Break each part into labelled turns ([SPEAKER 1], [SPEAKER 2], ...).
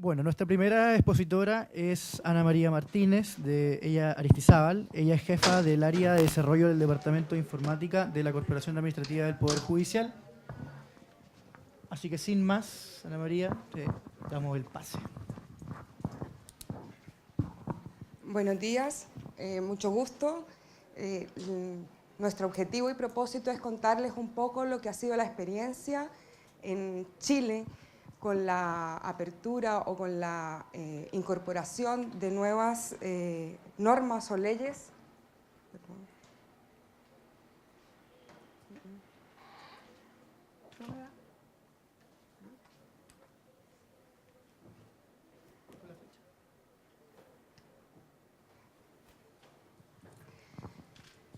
[SPEAKER 1] Bueno, nuestra primera expositora es Ana María Martínez, ella Aristizábal. Ella es jefa del área de desarrollo del Departamento de Informática de la Corporación Administrativa del Poder Judicial. Así que sin más, Ana María, te damos el pase.
[SPEAKER 2] Buenos días, mucho gusto. Nuestro objetivo y propósito es contarles un poco lo que ha sido la experiencia en Chile con la apertura o con la incorporación de nuevas normas o leyes.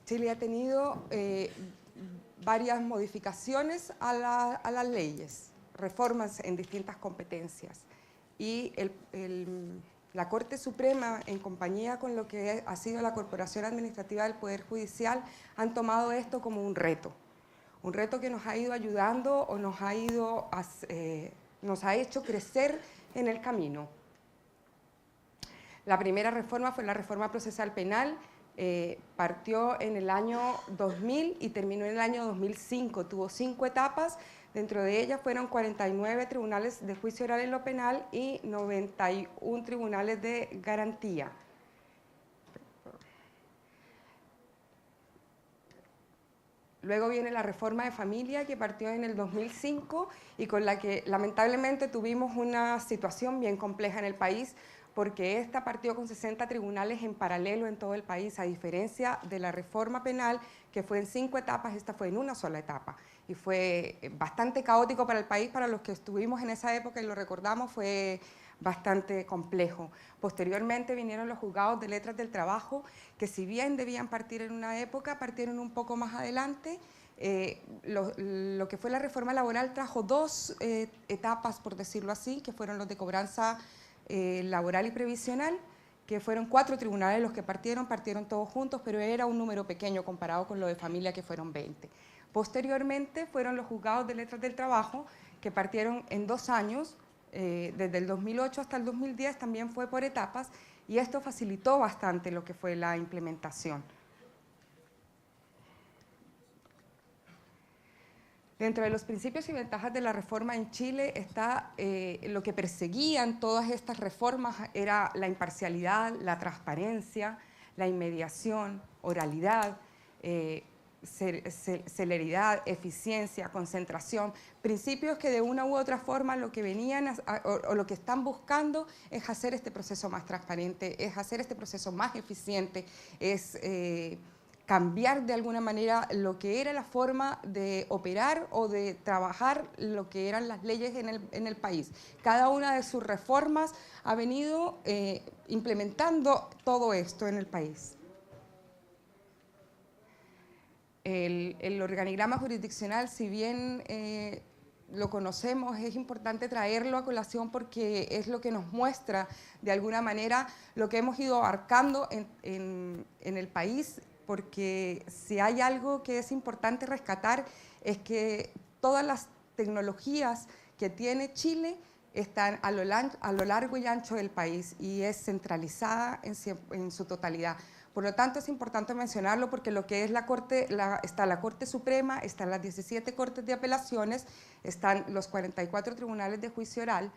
[SPEAKER 2] Chile ha tenido varias modificaciones a las leyes, reformas en distintas competencias. Y la Corte Suprema, en compañía con lo que ha sido la Corporación Administrativa del Poder Judicial, han tomado esto como un reto que nos ha ido ayudando o nos ha hecho crecer en el camino. La primera reforma fue la reforma procesal penal. Partió en el año 2000 y terminó en el año 2005. Tuvo 5 etapas, dentro de ellas fueron 49 tribunales de juicio oral en lo penal y 91 tribunales de garantía. Luego viene la reforma de familia, que partió en el 2005 y con la que lamentablemente tuvimos una situación bien compleja en el país, porque esta partió con 60 tribunales en paralelo en todo el país, a diferencia de la reforma penal, que fue en 5 etapas, esta fue en una sola etapa. Y fue bastante caótico para el país, para los que estuvimos en esa época y lo recordamos, fue bastante complejo. Posteriormente vinieron los juzgados de letras del trabajo, que si bien debían partir en una época, partieron un poco más adelante. Lo que fue la reforma laboral trajo 2 etapas, por decirlo así, que fueron los de cobranza laboral y previsional, que fueron 4 tribunales los que partieron todos juntos, pero era un número pequeño comparado con lo de familia, que fueron 20. Posteriormente fueron los juzgados de letras del trabajo, que partieron en 2 años, desde el 2008 hasta el 2010, también fue por etapas, y esto facilitó bastante lo que fue la implementación. Dentro de los principios y ventajas de la reforma en Chile está lo que perseguían todas estas reformas, era la imparcialidad, la transparencia, la inmediación, oralidad, celeridad, eficiencia, concentración, principios que de una u otra forma lo que venían o lo que están buscando es hacer este proceso más transparente, es hacer este proceso más eficiente, es cambiar de alguna manera lo que era la forma de operar o de trabajar lo que eran las leyes en el país. Cada una de sus reformas ha venido implementando todo esto en el país. El organigrama jurisdiccional, si bien lo conocemos, es importante traerlo a colación porque es lo que nos muestra de alguna manera lo que hemos ido abarcando en el país, porque si hay algo que es importante rescatar es que todas las tecnologías que tiene Chile están a lo largo y ancho del país y es centralizada en su totalidad. Por lo tanto, es importante mencionarlo porque lo que es la Corte, está la Corte Suprema, están las 17 Cortes de Apelaciones, están los 44 tribunales de juicio oral,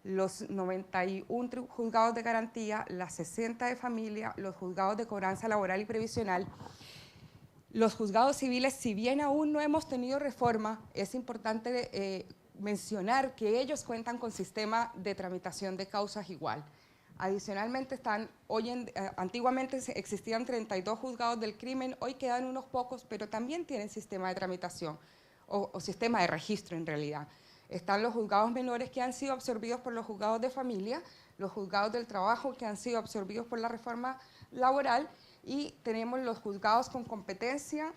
[SPEAKER 2] los 91 juzgados de garantía, las 60 de familia, los juzgados de cobranza laboral y previsional. Los juzgados civiles, si bien aún no hemos tenido reforma, es importante mencionar que ellos cuentan con sistema de tramitación de causas igual. Adicionalmente, antiguamente existían 32 juzgados del crimen, hoy quedan unos pocos, pero también tienen sistema de tramitación o sistema de registro en realidad. Están los juzgados menores que han sido absorbidos por los juzgados de familia, los juzgados del trabajo que han sido absorbidos por la reforma laboral y tenemos los juzgados con competencia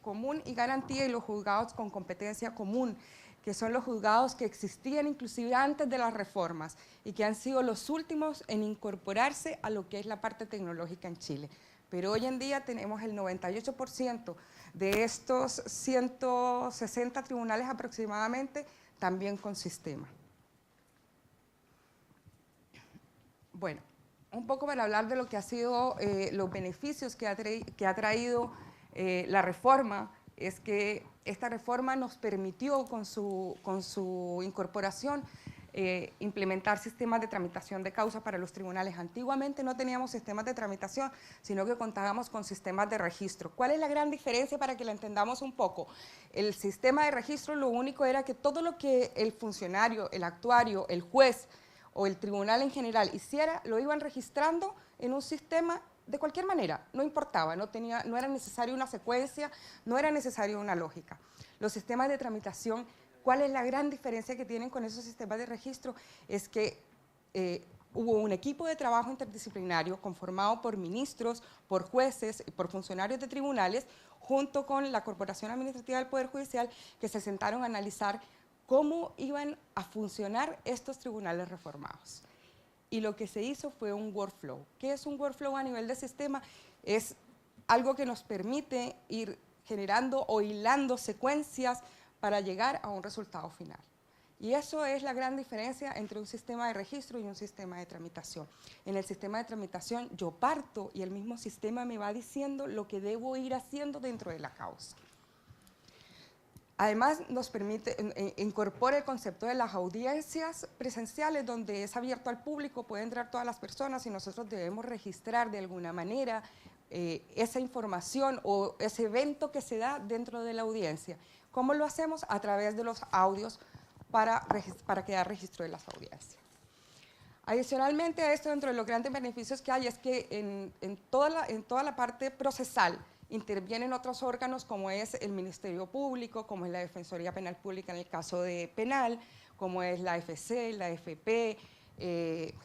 [SPEAKER 2] común y garantía y los juzgados con competencia común, que son los juzgados que existían inclusive antes de las reformas y que han sido los últimos en incorporarse a lo que es la parte tecnológica en Chile. Pero hoy en día tenemos el 98% de estos 160 tribunales aproximadamente también con sistema. Bueno, un poco para hablar de lo que ha sido los beneficios que ha traído la reforma, es que esta reforma nos permitió con su incorporación implementar sistemas de tramitación de causas para los tribunales. Antiguamente no teníamos sistemas de tramitación, sino que contábamos con sistemas de registro. ¿Cuál es la gran diferencia para que la entendamos un poco? El sistema de registro lo único era que todo lo que el funcionario, el actuario, el juez o el tribunal en general hiciera, lo iban registrando en un sistema de cualquier manera, no importaba, no era necesaria una secuencia, no era necesaria una lógica. Los sistemas de tramitación, ¿cuál es la gran diferencia que tienen con esos sistemas de registro? Es que hubo un equipo de trabajo interdisciplinario conformado por ministros, por jueces y por funcionarios de tribunales, junto con la Corporación Administrativa del Poder Judicial, que se sentaron a analizar cómo iban a funcionar estos tribunales reformados. Y lo que se hizo fue un workflow. ¿Qué es un workflow a nivel de sistema? Es algo que nos permite ir generando o hilando secuencias para llegar a un resultado final. Y eso es la gran diferencia entre un sistema de registro y un sistema de tramitación. En el sistema de tramitación yo parto y el mismo sistema me va diciendo lo que debo ir haciendo dentro de la causa. Además, nos permite, incorpora el concepto de las audiencias presenciales, donde es abierto al público, pueden entrar todas las personas y nosotros debemos registrar de alguna manera esa información o ese evento que se da dentro de la audiencia. ¿Cómo lo hacemos? A través de los audios para quedar registro de las audiencias. Adicionalmente a esto, dentro de los grandes beneficios que hay, es que en toda la parte procesal, intervienen otros órganos como es el Ministerio Público, como es la Defensoría Penal Pública en el caso de penal, como es la AFC, la AFP,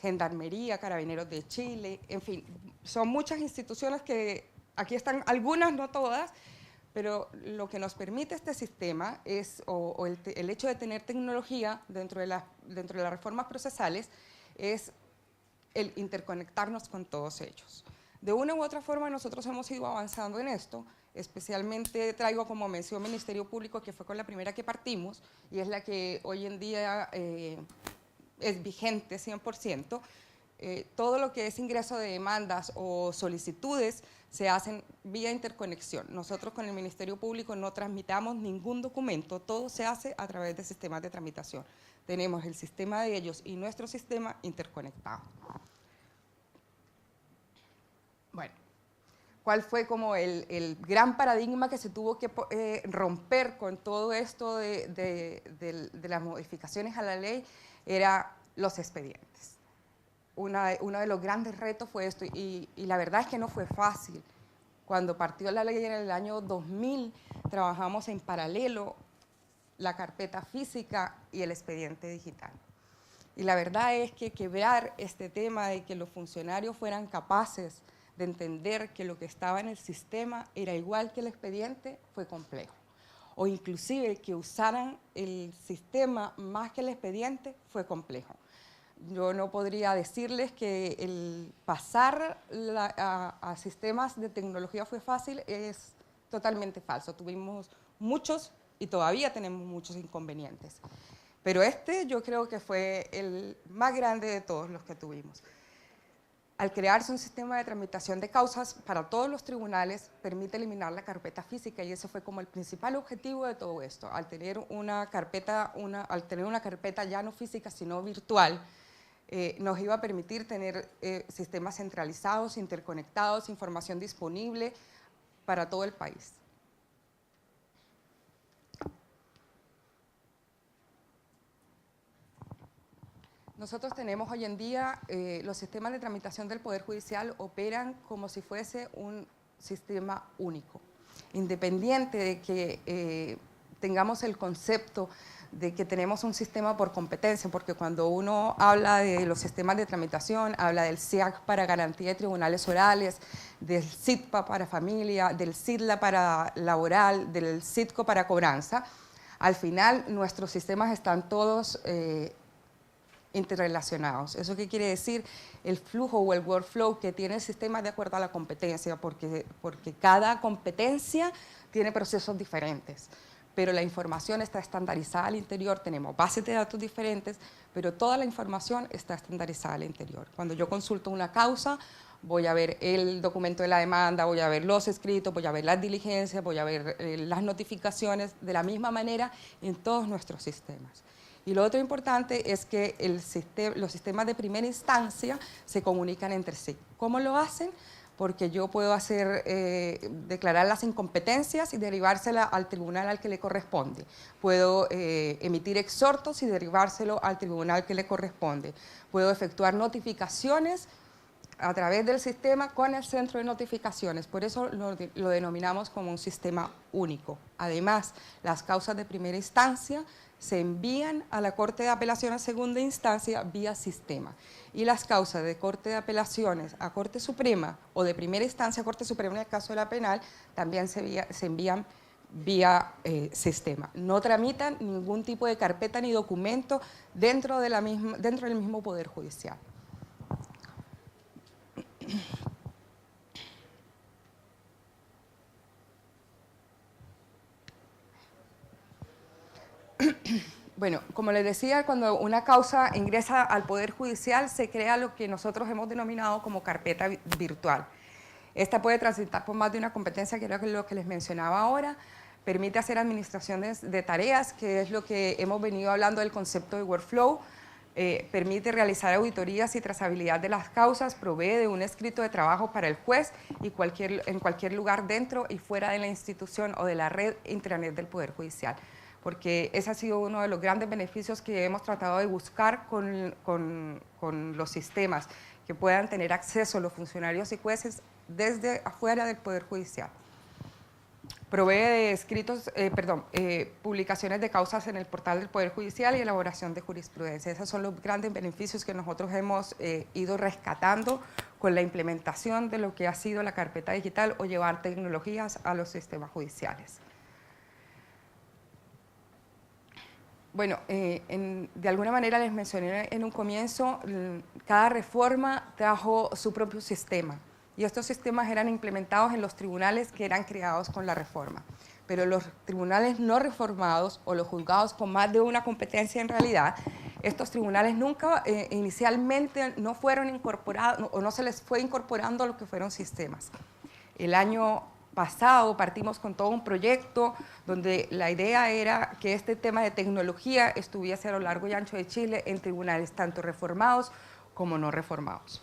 [SPEAKER 2] Gendarmería, Carabineros de Chile, en fin, son muchas instituciones que aquí están, algunas, no todas, pero lo que nos permite este sistema es, el hecho de tener tecnología dentro de las reformas procesales, es el interconectarnos con todos ellos. De una u otra forma nosotros hemos ido avanzando en esto, especialmente traigo como mención Ministerio Público, que fue con la primera que partimos y es la que hoy en día es vigente 100%. Todo lo que es ingreso de demandas o solicitudes se hacen vía interconexión. Nosotros con el Ministerio Público no tramitamos ningún documento, todo se hace a través de sistemas de tramitación. Tenemos el sistema de ellos y nuestro sistema interconectado. Bueno, ¿cuál fue como el gran paradigma que se tuvo que romper con todo esto de las modificaciones a la ley? Era los expedientes. Uno de los grandes retos fue esto y la verdad es que no fue fácil. Cuando partió la ley en el año 2000, trabajamos en paralelo la carpeta física y el expediente digital. Y la verdad es que quebrar este tema de que los funcionarios fueran capaces de entender que lo que estaba en el sistema era igual que el expediente fue complejo. O inclusive que usaran el sistema más que el expediente fue complejo. Yo no podría decirles que el pasar a sistemas de tecnología fue fácil, es totalmente falso. Tuvimos muchos y todavía tenemos muchos inconvenientes. Pero este yo creo que fue el más grande de todos los que tuvimos. Al crearse un sistema de tramitación de causas para todos los tribunales, permite eliminar la carpeta física y ese fue como el principal objetivo de todo esto. Al tener una carpeta ya no física, sino virtual, nos iba a permitir tener sistemas centralizados, interconectados, información disponible para todo el país. Nosotros tenemos hoy en día, los sistemas de tramitación del Poder Judicial operan como si fuese un sistema único, independiente de que tengamos el concepto de que tenemos un sistema por competencia, porque cuando uno habla de los sistemas de tramitación, habla del SIAC para garantía de tribunales orales, del CITPA para familia, del CIDLA para laboral, del CITCO para cobranza. Al final, nuestros sistemas están todos interrelacionados. ¿Eso qué quiere decir? El flujo o el workflow que tiene el sistema de acuerdo a la competencia, porque cada competencia tiene procesos diferentes. pero la información está estandarizada al interior, tenemos bases de datos diferentes, pero toda la información está estandarizada al interior. Cuando yo consulto una causa, voy a ver el documento de la demanda, voy a ver los escritos, voy a ver las diligencias, voy a ver las notificaciones de la misma manera en todos nuestros sistemas. Y lo otro importante es que los sistemas de primera instancia se comunican entre sí. ¿Cómo lo hacen? Porque yo puedo declarar las incompetencias y derivárselas al tribunal al que le corresponde. Puedo emitir exhortos y derivárselo al tribunal que le corresponde. Puedo efectuar notificaciones a través del sistema con el centro de notificaciones. Por eso lo denominamos como un sistema único. Además, las causas de primera instancia se envían a la Corte de Apelaciones segunda instancia vía sistema. Y las causas de Corte de Apelaciones a Corte Suprema o de primera instancia a Corte Suprema en el caso de la penal también se envían vía sistema. No tramitan ningún tipo de carpeta ni documento dentro del mismo Poder Judicial. Bueno, como les decía, cuando una causa ingresa al Poder Judicial se crea lo que nosotros hemos denominado como carpeta virtual. Esta puede transitar por más de una competencia, que era lo que les mencionaba ahora, permite hacer administraciones de tareas, que es lo que hemos venido hablando del concepto de workflow, permite realizar auditorías y trazabilidad de las causas, provee de un escrito de trabajo para el juez y en cualquier lugar dentro y fuera de la institución o de la red intranet del Poder Judicial. Porque ese ha sido uno de los grandes beneficios que hemos tratado de buscar con los sistemas, que puedan tener acceso los funcionarios y jueces desde afuera del Poder Judicial. Provee de publicaciones de causas en el portal del Poder Judicial y elaboración de jurisprudencia. Esos son los grandes beneficios que nosotros hemos ido rescatando con la implementación de lo que ha sido la carpeta digital o llevar tecnologías a los sistemas judiciales. Bueno, de alguna manera les mencioné en un comienzo, cada reforma trajo su propio sistema y estos sistemas eran implementados en los tribunales que eran creados con la reforma. Pero los tribunales no reformados o los juzgados con más de una competencia en realidad, estos tribunales nunca inicialmente no fueron incorporados o no se les fue incorporando lo que fueron sistemas. El año pasado partimos con todo un proyecto donde la idea era que este tema de tecnología estuviese a lo largo y ancho de Chile en tribunales tanto reformados como no reformados.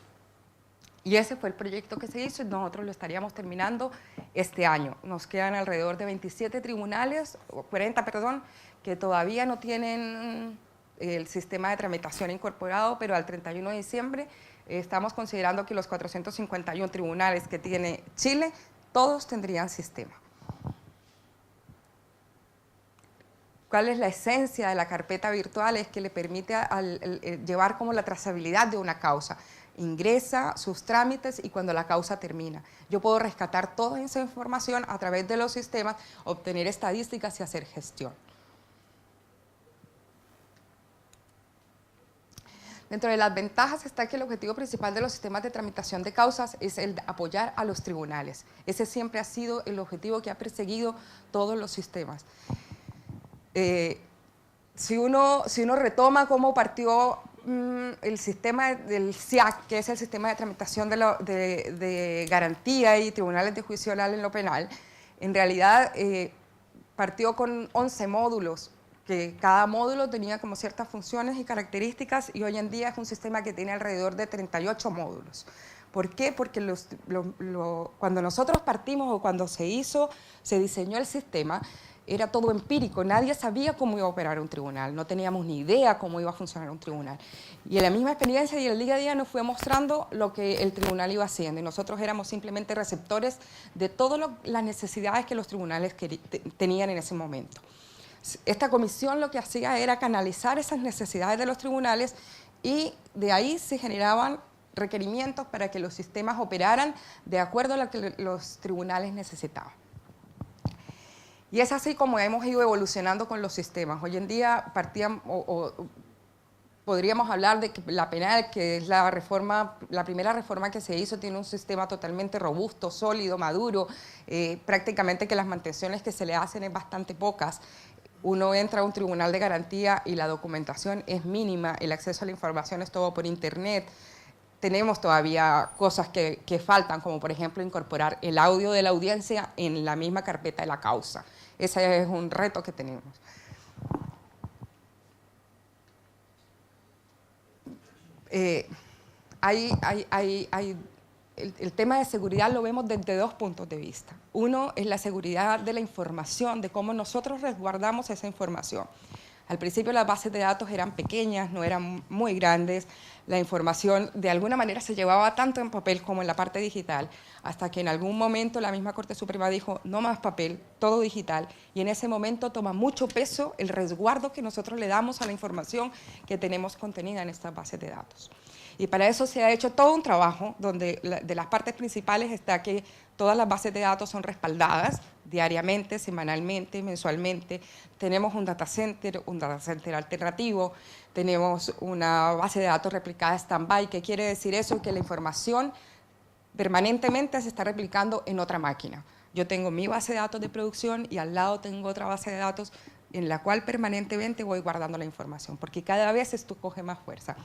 [SPEAKER 2] Y ese fue el proyecto que se hizo y nosotros lo estaríamos terminando este año. Nos quedan alrededor de 27 tribunales, 40, perdón, que todavía no tienen el sistema de tramitación incorporado, pero al 31 de diciembre estamos considerando que los 451 tribunales que tiene Chile todos tendrían sistema. ¿Cuál es la esencia de la carpeta virtual? Es que le permite llevar como la trazabilidad de una causa. Ingresa sus trámites y cuando la causa termina. Yo puedo rescatar toda esa información a través de los sistemas, obtener estadísticas y hacer gestión. Dentro de las ventajas está que el objetivo principal de los sistemas de tramitación de causas es el de apoyar a los tribunales. Ese siempre ha sido el objetivo que ha perseguido todos los sistemas. Si uno retoma cómo partió el sistema del SIAC, que es el sistema de tramitación de garantía y tribunales de juicio oral en lo penal, en realidad partió con 11 módulos, que cada módulo tenía como ciertas funciones y características y hoy en día es un sistema que tiene alrededor de 38 módulos. ¿Por qué? Porque cuando nosotros partimos o cuando se diseñó el sistema, era todo empírico, nadie sabía cómo iba a operar un tribunal, no teníamos ni idea cómo iba a funcionar un tribunal. Y en la misma experiencia y el día a día nos fue mostrando lo que el tribunal iba haciendo y nosotros éramos simplemente receptores de todas las necesidades que los tribunales tenían en ese momento. Esta comisión lo que hacía era canalizar esas necesidades de los tribunales y de ahí se generaban requerimientos para que los sistemas operaran de acuerdo a lo que los tribunales necesitaban. Y es así como hemos ido evolucionando con los sistemas. Hoy en día podríamos hablar de que la penal, que es la primera reforma que se hizo, tiene un sistema totalmente robusto, sólido, maduro, prácticamente que las mantenciones que se le hacen es bastante pocas. Uno entra a un tribunal de garantía y la documentación es mínima, el acceso a la información es todo por internet. Tenemos todavía cosas que faltan, como por ejemplo incorporar el audio de la audiencia en la misma carpeta de la causa. Ese es un reto que tenemos. El tema de seguridad lo vemos desde dos puntos de vista. Uno es la seguridad de la información, de cómo nosotros resguardamos esa información. Al principio las bases de datos eran pequeñas, no eran muy grandes, la información de alguna manera se llevaba tanto en papel como en la parte digital, hasta que en algún momento la misma Corte Suprema dijo no más papel, todo digital, y en ese momento toma mucho peso el resguardo que nosotros le damos a la información que tenemos contenida en estas bases de datos. Y para eso se ha hecho todo un trabajo donde de las partes principales está que todas las bases de datos son respaldadas diariamente, semanalmente, mensualmente. Tenemos un data center alternativo, tenemos una base de datos replicada stand-by. ¿Qué quiere decir eso? Que la información permanentemente se está replicando en otra máquina. Yo tengo mi base de datos de producción y al lado tengo otra base de datos en la cual permanentemente voy guardando la información, porque cada vez esto coge más fuerza.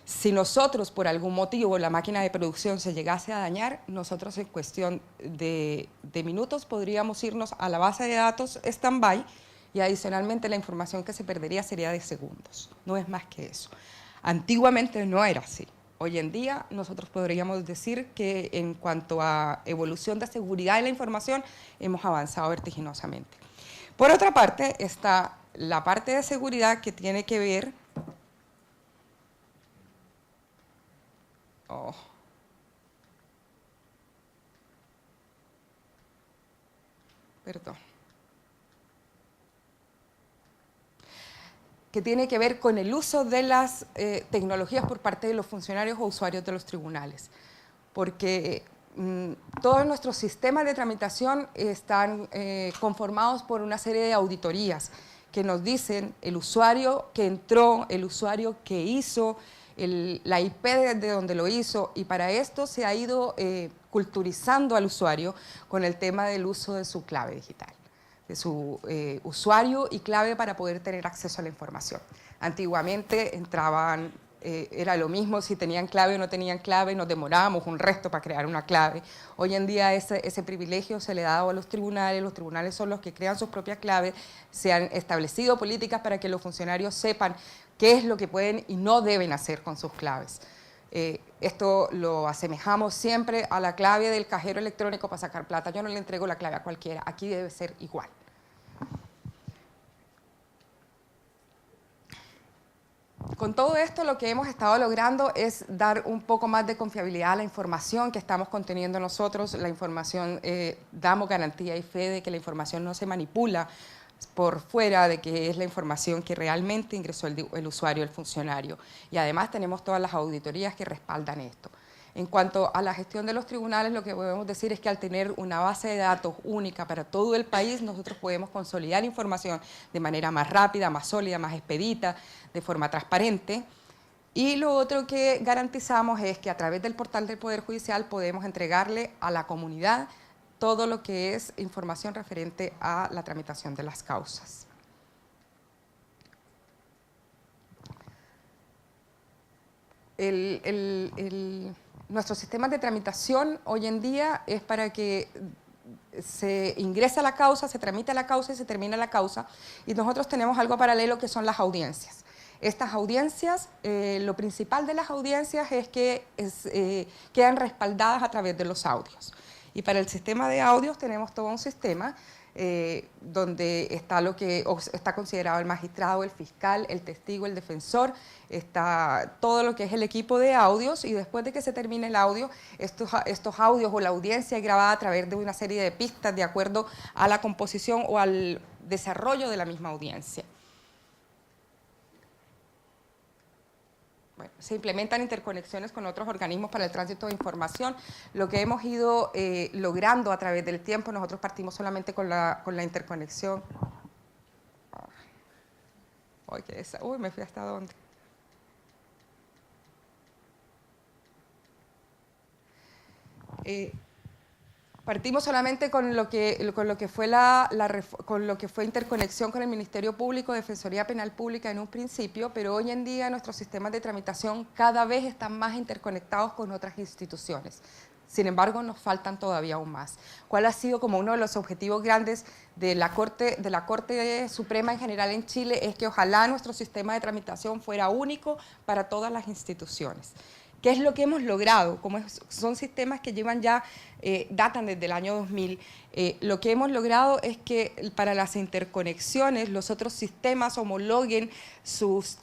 [SPEAKER 2] Si nosotros, por algún motivo, la máquina de producción se llegase a dañar, nosotros en cuestión de minutos podríamos irnos a la base de datos stand-by y adicionalmente la información que se perdería sería de segundos. No es más que eso. Antiguamente no era así. Hoy en día nosotros podríamos decir que en cuanto a evolución de seguridad de la información hemos avanzado vertiginosamente. Por otra parte está la parte de seguridad que tiene que ver que tiene que ver con el uso de las tecnologías por parte de los funcionarios o usuarios de los tribunales. Porque todos nuestros sistemas de tramitación están conformados por una serie de auditorías que nos dicen el usuario que entró, el usuario que hizo, la IP desde donde lo hizo, y para esto se ha ido culturizando al usuario con el tema del uso de su clave digital, de su usuario y clave para poder tener acceso a la información. Antiguamente entraban, era lo mismo si tenían clave o no tenían clave, nos demorábamos un resto para crear una clave. Hoy en día ese privilegio se le ha dado a los tribunales son los que crean sus propias claves, se han establecido políticas para que los funcionarios sepan qué es lo que pueden y no deben hacer con sus claves. Esto lo asemejamos siempre a la clave del cajero electrónico para sacar plata. Yo no le entrego la clave a cualquiera, aquí debe ser igual. Con todo esto lo que hemos estado logrando es dar un poco más de confiabilidad a la información que estamos conteniendo nosotros. La información, damos garantía y fe de que la información no se manipula por fuera, de que es la información que realmente ingresó el usuario, el funcionario. Y además tenemos todas las auditorías que respaldan esto. En cuanto a la gestión de los tribunales, lo que podemos decir es que al tener una base de datos única para todo el país, nosotros podemos consolidar información de manera más rápida, más sólida, más expedita, de forma transparente. Y lo otro que garantizamos es que a través del portal del Poder Judicial podemos entregarle a la comunidad todo lo que es información referente a la tramitación de las causas. Nuestro sistema de tramitación hoy en día es para que se ingresa la causa, se tramita la causa y se termina la causa, y nosotros tenemos algo paralelo que son las audiencias. Estas audiencias, lo principal de las audiencias es que quedan respaldadas a través de los audios. Y para el sistema de audios tenemos todo un sistema donde está lo que está considerado el magistrado, el fiscal, el testigo, el defensor, está todo lo que es el equipo de audios, y después de que se termine el audio, estos audios o la audiencia es grabada a través de una serie de pistas de acuerdo a la composición o al desarrollo de la misma audiencia. Bueno, se implementan interconexiones con otros organismos para el tránsito de información. Lo que hemos ido logrando a través del tiempo, nosotros partimos solamente con la interconexión. Uy, me fui hasta dónde. Partimos solamente con lo que fue interconexión con el Ministerio Público, Defensoría Penal Pública en un principio, pero hoy en día nuestros sistemas de tramitación cada vez están más interconectados con otras instituciones. Sin embargo, nos faltan todavía aún más. ¿Cuál ha sido como uno de los objetivos grandes de la Corte Suprema en general en Chile? Es que ojalá nuestro sistema de tramitación fuera único para todas las instituciones. ¿Qué es lo que hemos logrado? Como son sistemas que llevan ya, datan desde el año 2000, lo que hemos logrado es que para las interconexiones los otros sistemas homologuen sus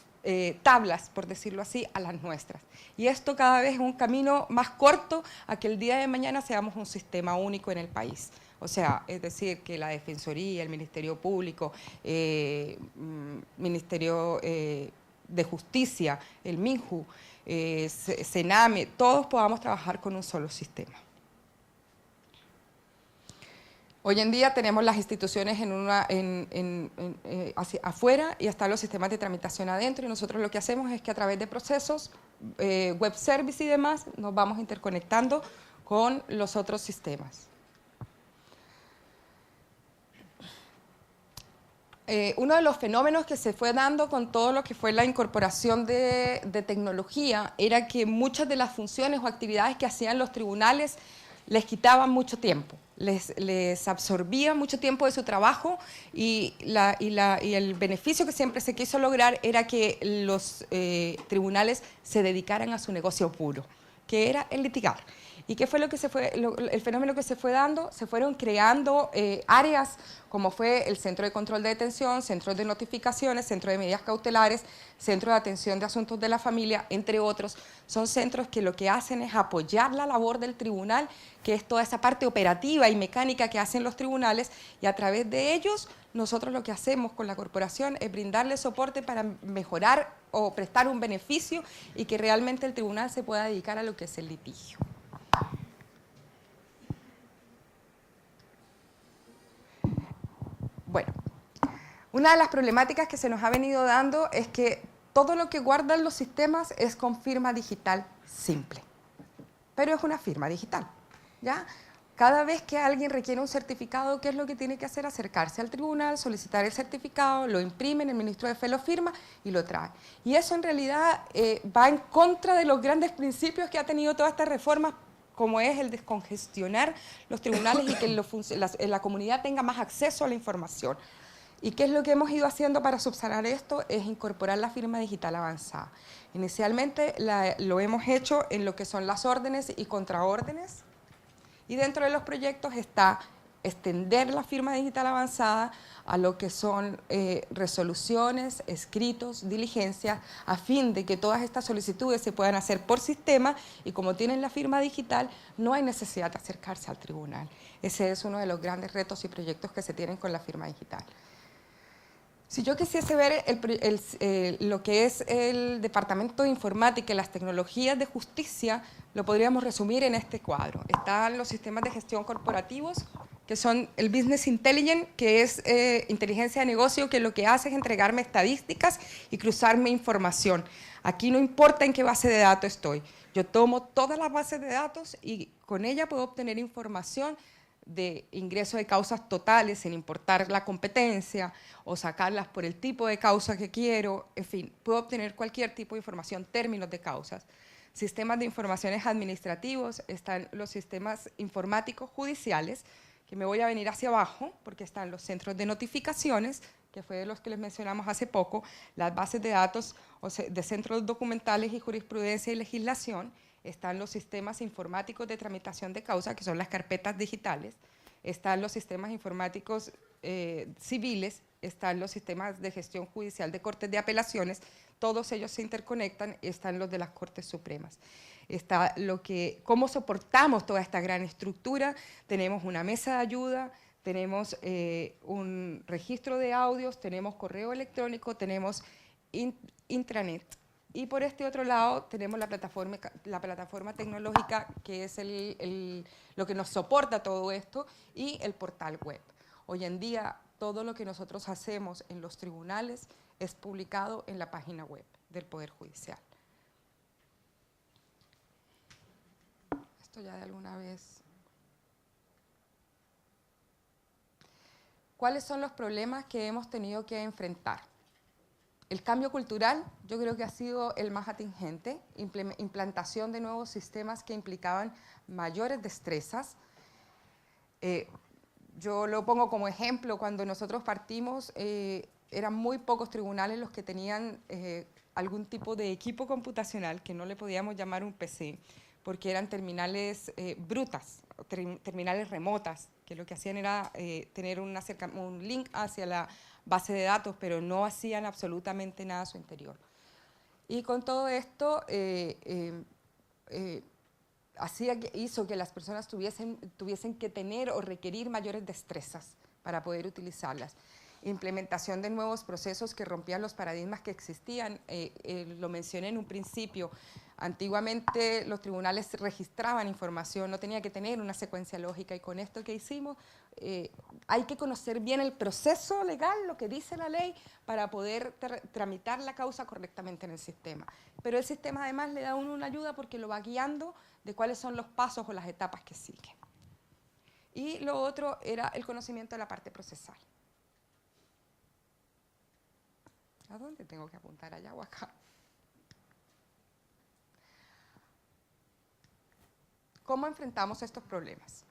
[SPEAKER 2] tablas, por decirlo así, a las nuestras. Y esto cada vez es un camino más corto a que el día de mañana seamos un sistema único en el país. O sea, es decir, que la Defensoría, el Ministerio Público, Ministerio de Justicia, el MINJU, Sename, todos podamos trabajar con un solo sistema. Hoy en día tenemos las instituciones afuera y están los sistemas de tramitación adentro, y nosotros lo que hacemos es que a través de procesos, web service y demás, nos vamos interconectando con los otros sistemas. Uno de los fenómenos que se fue dando con todo lo que fue la incorporación de tecnología era que muchas de las funciones o actividades que hacían los tribunales les quitaban mucho tiempo, les absorbían mucho tiempo de su trabajo, y el beneficio que siempre se quiso lograr era que los tribunales se dedicaran a su negocio puro, que era el litigar. ¿Y qué fue el fenómeno que se fue dando? Se fueron creando áreas como fue el Centro de Control de Detención, Centros de Notificaciones, Centro de Medidas Cautelares, Centro de Atención de Asuntos de la Familia, entre otros. Son centros que lo que hacen es apoyar la labor del tribunal, que es toda esa parte operativa y mecánica que hacen los tribunales, y a través de ellos nosotros lo que hacemos con la corporación es brindarle soporte para mejorar o prestar un beneficio y que realmente el tribunal se pueda dedicar a lo que es el litigio. Bueno, una de las problemáticas que se nos ha venido dando es que todo lo que guardan los sistemas es con firma digital simple, pero es una firma digital, ¿ya? Cada vez que alguien requiere un certificado, ¿qué es lo que tiene que hacer? Acercarse al tribunal, solicitar el certificado, lo imprimen, el ministro de Fe lo firma y lo trae. Y eso en realidad va en contra de los grandes principios que ha tenido toda esta reforma, como es el descongestionar los tribunales y que la comunidad tenga más acceso a la información. ¿Y qué es lo que hemos ido haciendo para subsanar esto? Es incorporar la firma digital avanzada. Inicialmente lo hemos hecho en lo que son las órdenes y contraórdenes, y dentro de los proyectos está extender la firma digital avanzada a lo que son resoluciones, escritos, diligencias, a fin de que todas estas solicitudes se puedan hacer por sistema, y como tienen la firma digital, no hay necesidad de acercarse al tribunal. Ese es uno de los grandes retos y proyectos que se tienen con la firma digital. Si yo quisiese ver lo que es el Departamento de Informática y las tecnologías de justicia, lo podríamos resumir en este cuadro. Están los sistemas de gestión corporativos, que son el Business Intelligence, que es inteligencia de negocio, que lo que hace es entregarme estadísticas y cruzarme información. Aquí no importa en qué base de datos estoy. Yo tomo todas las bases de datos y con ella puedo obtener información de ingreso de causas totales, sin importar la competencia, o sacarlas por el tipo de causa que quiero, en fin, puedo obtener cualquier tipo de información, términos de causas. Sistemas de informaciones administrativos, están los sistemas informáticos judiciales, que me voy a venir hacia abajo, porque están los centros de notificaciones, que fue de los que les mencionamos hace poco, las bases de datos de centros documentales y jurisprudencia y legislación, están los sistemas informáticos de tramitación de causa, que son las carpetas digitales, están los sistemas informáticos civiles, están los sistemas de gestión judicial de cortes de apelaciones, todos ellos se interconectan, están los de las Cortes Supremas. Está cómo soportamos toda esta gran estructura, tenemos una mesa de ayuda, tenemos un registro de audios, tenemos correo electrónico, tenemos intranet. Y por este otro lado tenemos la plataforma tecnológica, que es lo que nos soporta todo esto, y el portal web. Hoy en día todo lo que nosotros hacemos en los tribunales es publicado en la página web del Poder Judicial. esto ya de alguna vez. ¿Cuáles son los problemas que hemos tenido que enfrentar? El cambio cultural, yo creo que ha sido el más atingente, implantación de nuevos sistemas que implicaban mayores destrezas. Yo lo pongo como ejemplo, cuando nosotros partimos, eran muy pocos tribunales los que tenían algún tipo de equipo computacional, que no le podíamos llamar un PC, porque eran terminales brutas, terminales remotas, que lo que hacían era tener un link hacia la base de datos, pero no hacían absolutamente nada a su interior. Y con todo esto hizo que las personas tuviesen que tener o requerir mayores destrezas para poder utilizarlas. Implementación de nuevos procesos que rompían los paradigmas que existían. Lo mencioné en un principio. Antiguamente los tribunales registraban información, no tenía que tener una secuencia lógica, y con esto que hicimos hay que conocer bien el proceso legal, lo que dice la ley, para poder tramitar la causa correctamente en el sistema. Pero el sistema además le da a uno una ayuda porque lo va guiando de cuáles son los pasos o las etapas que siguen. Y lo otro era el conocimiento de la parte procesal. ¿A dónde tengo que apuntar? ¿Allá o acá? ¿Cómo enfrentamos estos problemas?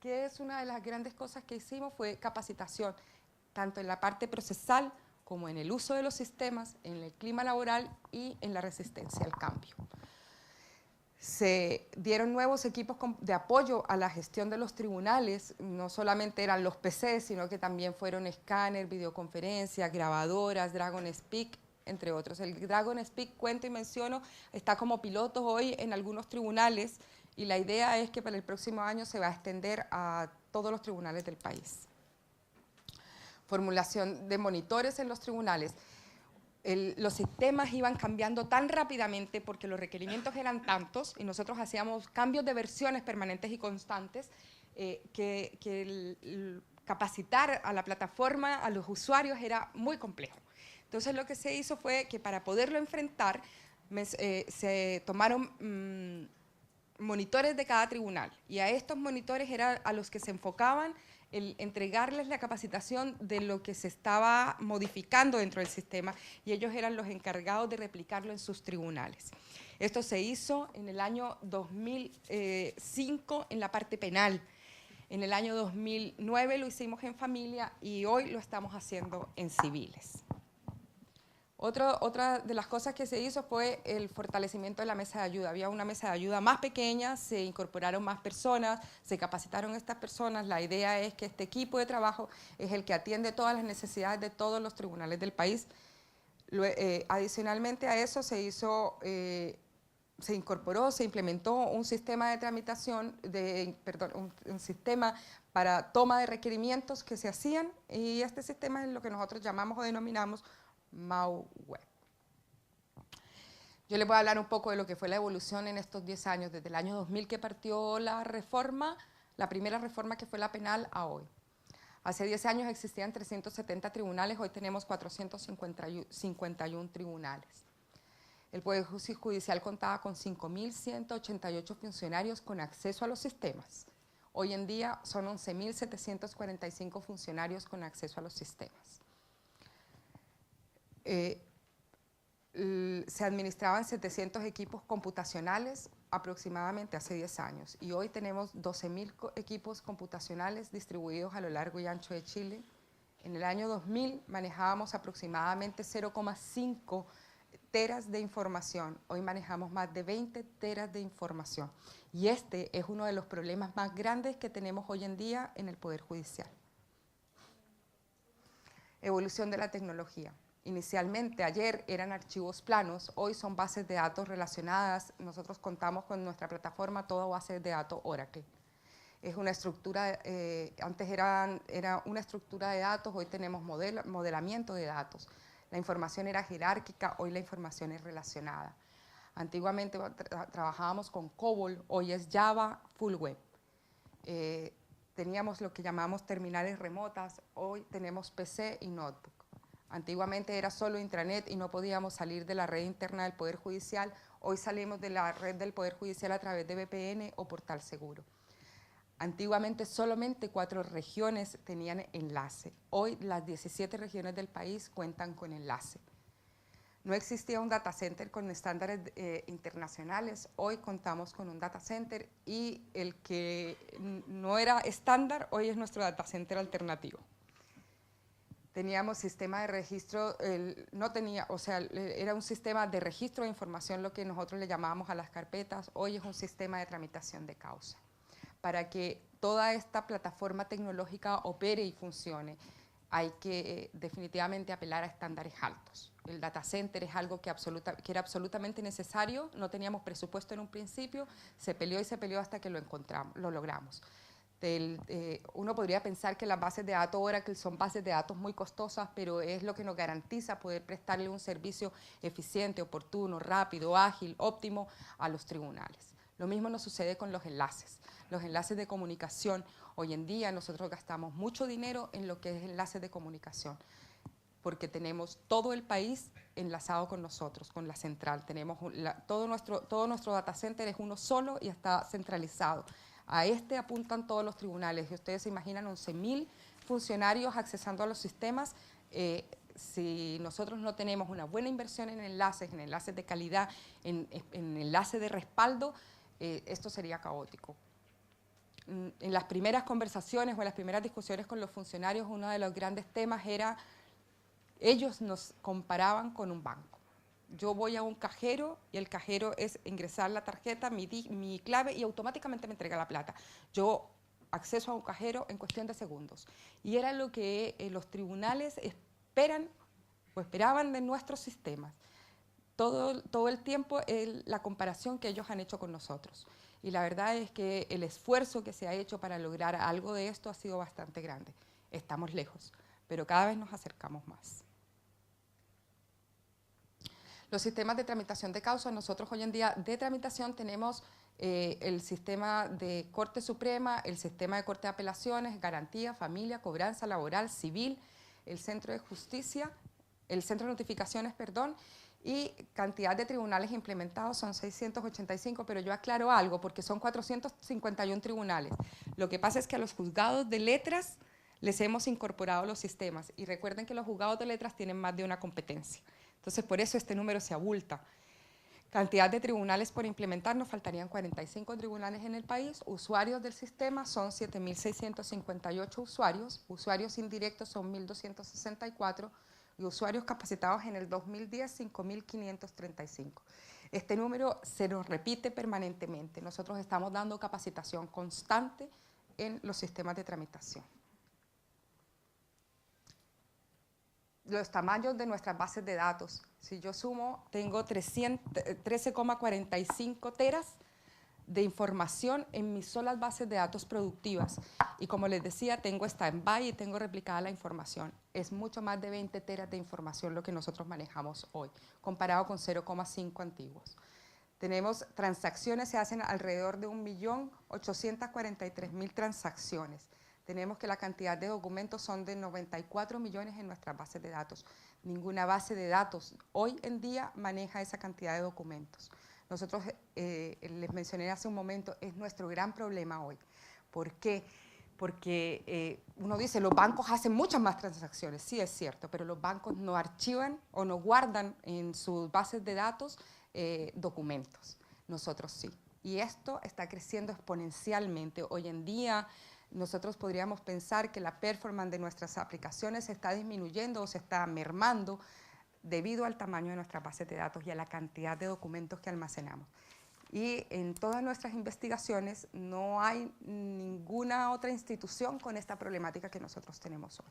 [SPEAKER 2] Que es una de las grandes cosas que hicimos, fue capacitación, tanto en la parte procesal como en el uso de los sistemas, en el clima laboral y en la resistencia al cambio. Se dieron nuevos equipos de apoyo a la gestión de los tribunales, no solamente eran los PCs, sino que también fueron escáner, videoconferencias, grabadoras, Dragon Speak, entre otros. El Dragon Speak, cuento y menciono, está como piloto hoy en algunos tribunales, y la idea es que para el próximo año se va a extender a todos los tribunales del país. Formulación de monitores en los tribunales. Los sistemas iban cambiando tan rápidamente porque los requerimientos eran tantos y nosotros hacíamos cambios de versiones permanentes y constantes, capacitar a la plataforma, a los usuarios, era muy complejo. Entonces lo que se hizo fue que para poderlo enfrentar se tomaron monitores de cada tribunal, y a estos monitores era a los que se enfocaban el entregarles la capacitación de lo que se estaba modificando dentro del sistema, y ellos eran los encargados de replicarlo en sus tribunales. Esto se hizo en el año 2005 en la parte penal, en el año 2009 lo hicimos en familia y hoy lo estamos haciendo en civiles. Otra de las cosas que se hizo fue el fortalecimiento de la mesa de ayuda. Había una mesa de ayuda más pequeña, se incorporaron más personas, se capacitaron estas personas. La idea es que este equipo de trabajo es el que atiende todas las necesidades de todos los tribunales del país. Adicionalmente a eso se incorporó, se implementó un sistema de tramitación, un sistema para toma de requerimientos que se hacían, y este sistema es lo que nosotros llamamos o denominamos MAU-Web. Yo les voy a hablar un poco de lo que fue la evolución en estos 10 años, desde el año 2000 que partió la reforma, la primera reforma que fue la penal, a hoy. Hace 10 años existían 370 tribunales, hoy tenemos 451 tribunales. El Poder Judicial contaba con 5.188 funcionarios con acceso a los sistemas. Hoy en día son 11.745 funcionarios con acceso a los sistemas. Se administraban 700 equipos computacionales aproximadamente hace 10 años, y hoy tenemos 12.000 equipos computacionales distribuidos a lo largo y ancho de Chile. En el año 2000 manejábamos aproximadamente 0,5 teras de información, hoy manejamos más de 20 teras de información, y este es uno de los problemas más grandes que tenemos hoy en día en el Poder Judicial. Evolución de la tecnología. Inicialmente, ayer eran archivos planos, hoy son bases de datos relacionadas. Nosotros contamos con nuestra plataforma toda base de datos Oracle. Es una estructura, antes era una estructura de datos, hoy tenemos modelamiento de datos. La información era jerárquica, hoy la información es relacionada. Antiguamente trabajábamos con COBOL, hoy es Java Full Web. Teníamos lo que llamamos terminales remotas, hoy tenemos PC y notebook. Antiguamente era solo intranet y no podíamos salir de la red interna del Poder Judicial, Hoy salimos de la red del Poder Judicial a través de VPN o Portal Seguro. Antiguamente solamente 4 regiones tenían enlace. Hoy las 17 regiones del país cuentan con enlace. No existía un data center con estándares internacionales. Hoy contamos con un data center y el que no era estándar hoy es nuestro data center alternativo. Teníamos sistema de registro, era un sistema de registro de información, lo que nosotros le llamábamos a las carpetas. Hoy es un sistema de tramitación de causa. Para que toda esta plataforma tecnológica opere y funcione, hay que definitivamente apelar a estándares altos. El data center es algo que era absolutamente necesario, no teníamos presupuesto en un principio, se peleó y se peleó hasta que lo logramos. Uno podría pensar que las bases de datos Oracle son bases de datos muy costosas, pero es lo que nos garantiza poder prestarle un servicio eficiente, oportuno, rápido, ágil, óptimo a los tribunales. Lo mismo nos sucede con los enlaces de comunicación. Hoy en día nosotros gastamos mucho dinero en lo que es enlaces de comunicación, porque tenemos todo el país enlazado con nosotros, con la central. Tenemos todo nuestro data center es uno solo y está centralizado. A apuntan todos los tribunales y ustedes se imaginan 11.000 funcionarios accesando a los sistemas. Si nosotros no tenemos una buena inversión en enlaces de calidad, en enlaces de respaldo, esto sería caótico. En las primeras conversaciones o en las primeras discusiones con los funcionarios, uno de los grandes temas era, ellos nos comparaban con un banco. Yo voy a un cajero y el cajero es ingresar la tarjeta, mi clave y automáticamente me entrega la plata. Yo acceso a un cajero en cuestión de segundos. Y era lo que los tribunales esperaban de nuestros sistemas. Todo el tiempo la comparación que ellos han hecho con nosotros. Y la verdad es que el esfuerzo que se ha hecho para lograr algo de esto ha sido bastante grande. Estamos lejos, pero cada vez nos acercamos más. Los sistemas de tramitación de causa, nosotros hoy en día de tramitación tenemos el sistema de Corte Suprema, el sistema de Corte de Apelaciones, Garantía, Familia, Cobranza Laboral, Civil, el Centro de Justicia, el Centro de Notificaciones, perdón, y cantidad de tribunales implementados son 685, pero yo aclaro algo, porque son 451 tribunales. Lo que pasa es que a los juzgados de letras les hemos incorporado los sistemas, y recuerden que los juzgados de letras tienen más de una competencia. Entonces, por eso este número se abulta. Cantidad de tribunales por implementar, nos faltarían 45 tribunales en el país. Usuarios del sistema son 7.658 usuarios. Usuarios indirectos son 1.264 y usuarios capacitados en el 2010, 5.535. Este número se nos repite permanentemente. Nosotros estamos dando capacitación constante en los sistemas de tramitación. Los tamaños de nuestras bases de datos. Si yo sumo, tengo 13,45 teras de información en mis solas bases de datos productivas. Y como les decía, tengo stand-by y tengo replicada la información. Es mucho más de 20 teras de información lo que nosotros manejamos hoy, comparado con 0,5 antiguos. Tenemos transacciones, se hacen alrededor de 1.843.000 transacciones. Tenemos que la cantidad de documentos son de 94 millones en nuestras bases de datos. Ninguna base de datos hoy en día maneja esa cantidad de documentos. Nosotros, les mencioné hace un momento, es nuestro gran problema hoy. ¿Por qué? Porque uno dice, los bancos hacen muchas más transacciones, sí es cierto, pero los bancos no archivan o no guardan en sus bases de datos documentos. Nosotros sí. Y esto está creciendo exponencialmente. Hoy en día, nosotros podríamos pensar que la performance de nuestras aplicaciones se está disminuyendo o se está mermando debido al tamaño de nuestras bases de datos y a la cantidad de documentos que almacenamos. Y en todas nuestras investigaciones no hay ninguna otra institución con esta problemática que nosotros tenemos hoy.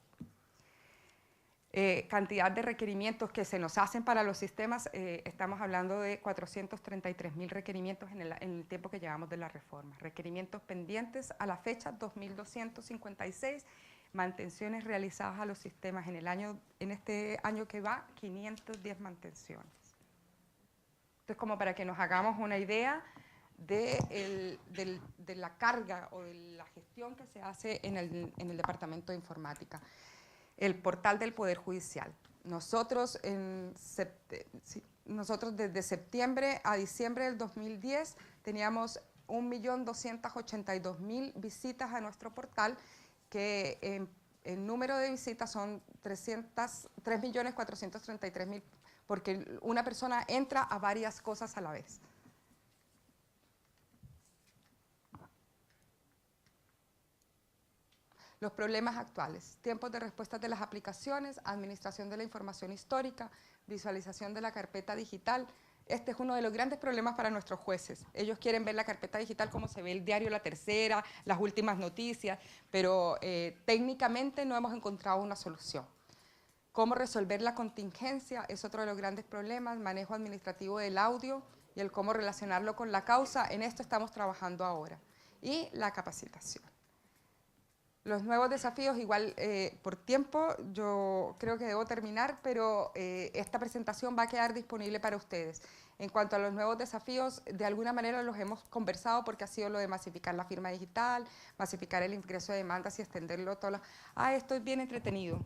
[SPEAKER 2] Cantidad de requerimientos que se nos hacen para los sistemas, estamos hablando de 433.000 requerimientos en el tiempo que llevamos de la reforma. Requerimientos pendientes a la fecha 2.256, mantenciones realizadas a los sistemas en este año que va, 510 mantenciones. Entonces, como para que nos hagamos una idea de la carga o de la gestión que se hace en el Departamento de Informática. El portal del Poder Judicial. Nosotros nosotros desde septiembre a diciembre del 2010 teníamos 1.282.000 visitas a nuestro portal, que el número de visitas son 3.433.000, porque una persona entra a varias cosas a la vez. Los problemas actuales: tiempos de respuesta de las aplicaciones, administración de la información histórica, visualización de la carpeta digital. Este es uno de los grandes problemas para nuestros jueces. Ellos quieren ver la carpeta digital como se ve el diario La Tercera, las últimas noticias, pero técnicamente no hemos encontrado una solución. Cómo resolver la contingencia es otro de los grandes problemas, manejo administrativo del audio y el cómo relacionarlo con la causa. En esto estamos trabajando ahora. Y la capacitación. Los nuevos desafíos, igual por tiempo, yo creo que debo terminar, pero esta presentación va a quedar disponible para ustedes. En cuanto a los nuevos desafíos, de alguna manera los hemos conversado porque ha sido lo de masificar la firma digital, masificar el ingreso de demandas y extenderlo todo. Esto es bien entretenido.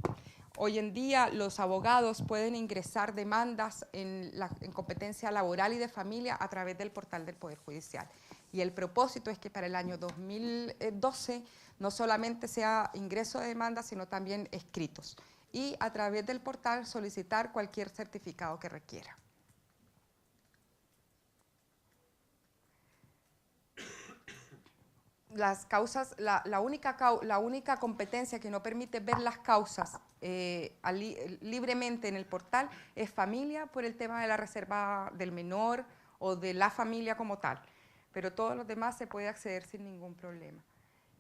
[SPEAKER 2] Hoy en día los abogados pueden ingresar demandas en competencia laboral y de familia a través del portal del Poder Judicial. Y el propósito es que para el año 2012 no solamente sea ingreso de demandas, sino también escritos. Y a través del portal solicitar cualquier certificado que requiera. Las causas, la única competencia que no permite ver las causas libremente en el portal es familia, por el tema de la reserva del menor o de la familia como tal. Pero todos los demás se puede acceder sin ningún problema.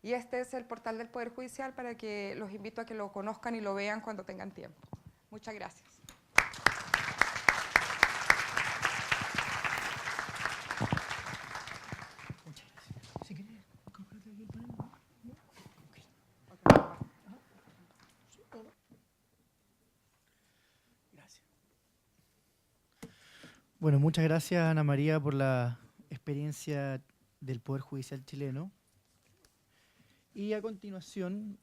[SPEAKER 2] Y este es el portal del Poder Judicial, para que los invito a que lo conozcan y lo vean cuando tengan tiempo. Muchas gracias.
[SPEAKER 1] Muchas gracias. Si quieres, compárate aquí el panel. Gracias. Bueno, muchas gracias, Ana María, por la experiencia del Poder Judicial chileno. Y a continuación,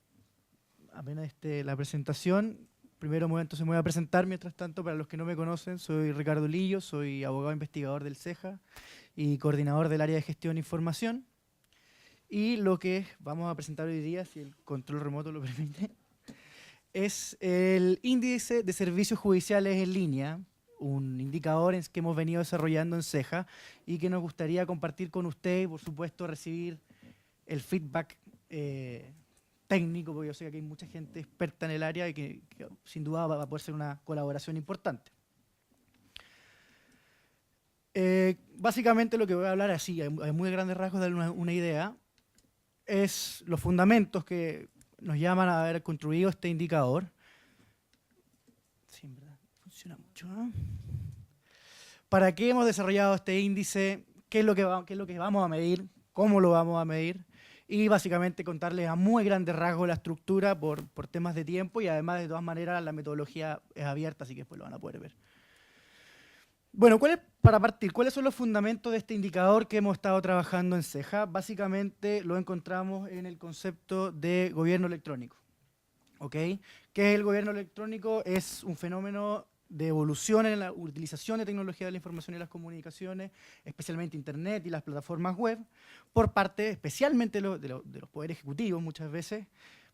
[SPEAKER 1] apenas la presentación, primero momento se me voy a presentar. Mientras tanto, para los que no me conocen, soy Ricardo Lillo, soy abogado investigador del CEJA y coordinador del área de gestión e información. Y lo que vamos a presentar hoy día, si el control remoto lo permite, es el índice de servicios judiciales en línea, un indicador que hemos venido desarrollando en CEJA y que nos gustaría compartir con usted y, por supuesto, recibir el feedback técnico, porque yo sé que aquí hay mucha gente experta en el área y que sin duda va a poder ser una colaboración importante. Básicamente lo que voy a hablar así, a muy grandes rasgos, de dar una idea, es los fundamentos que nos llaman a haber construido este indicador. Sí, en verdad, funciona mucho, ¿eh? ¿Para qué hemos desarrollado este índice? ¿Qué es lo que vamos a medir? ¿Cómo lo vamos a medir? Y básicamente contarles a muy grandes rasgos la estructura por temas de tiempo, y además, de todas maneras, la metodología es abierta, así que después lo van a poder ver. Bueno, para partir, ¿cuáles son los fundamentos de este indicador que hemos estado trabajando en CEJA? Básicamente lo encontramos en el concepto de gobierno electrónico. ¿Ok? ¿Qué es el gobierno electrónico? Es un fenómeno de evolución en la utilización de tecnología de la información y las comunicaciones, especialmente Internet y las plataformas web, por parte especialmente de los poderes ejecutivos muchas veces,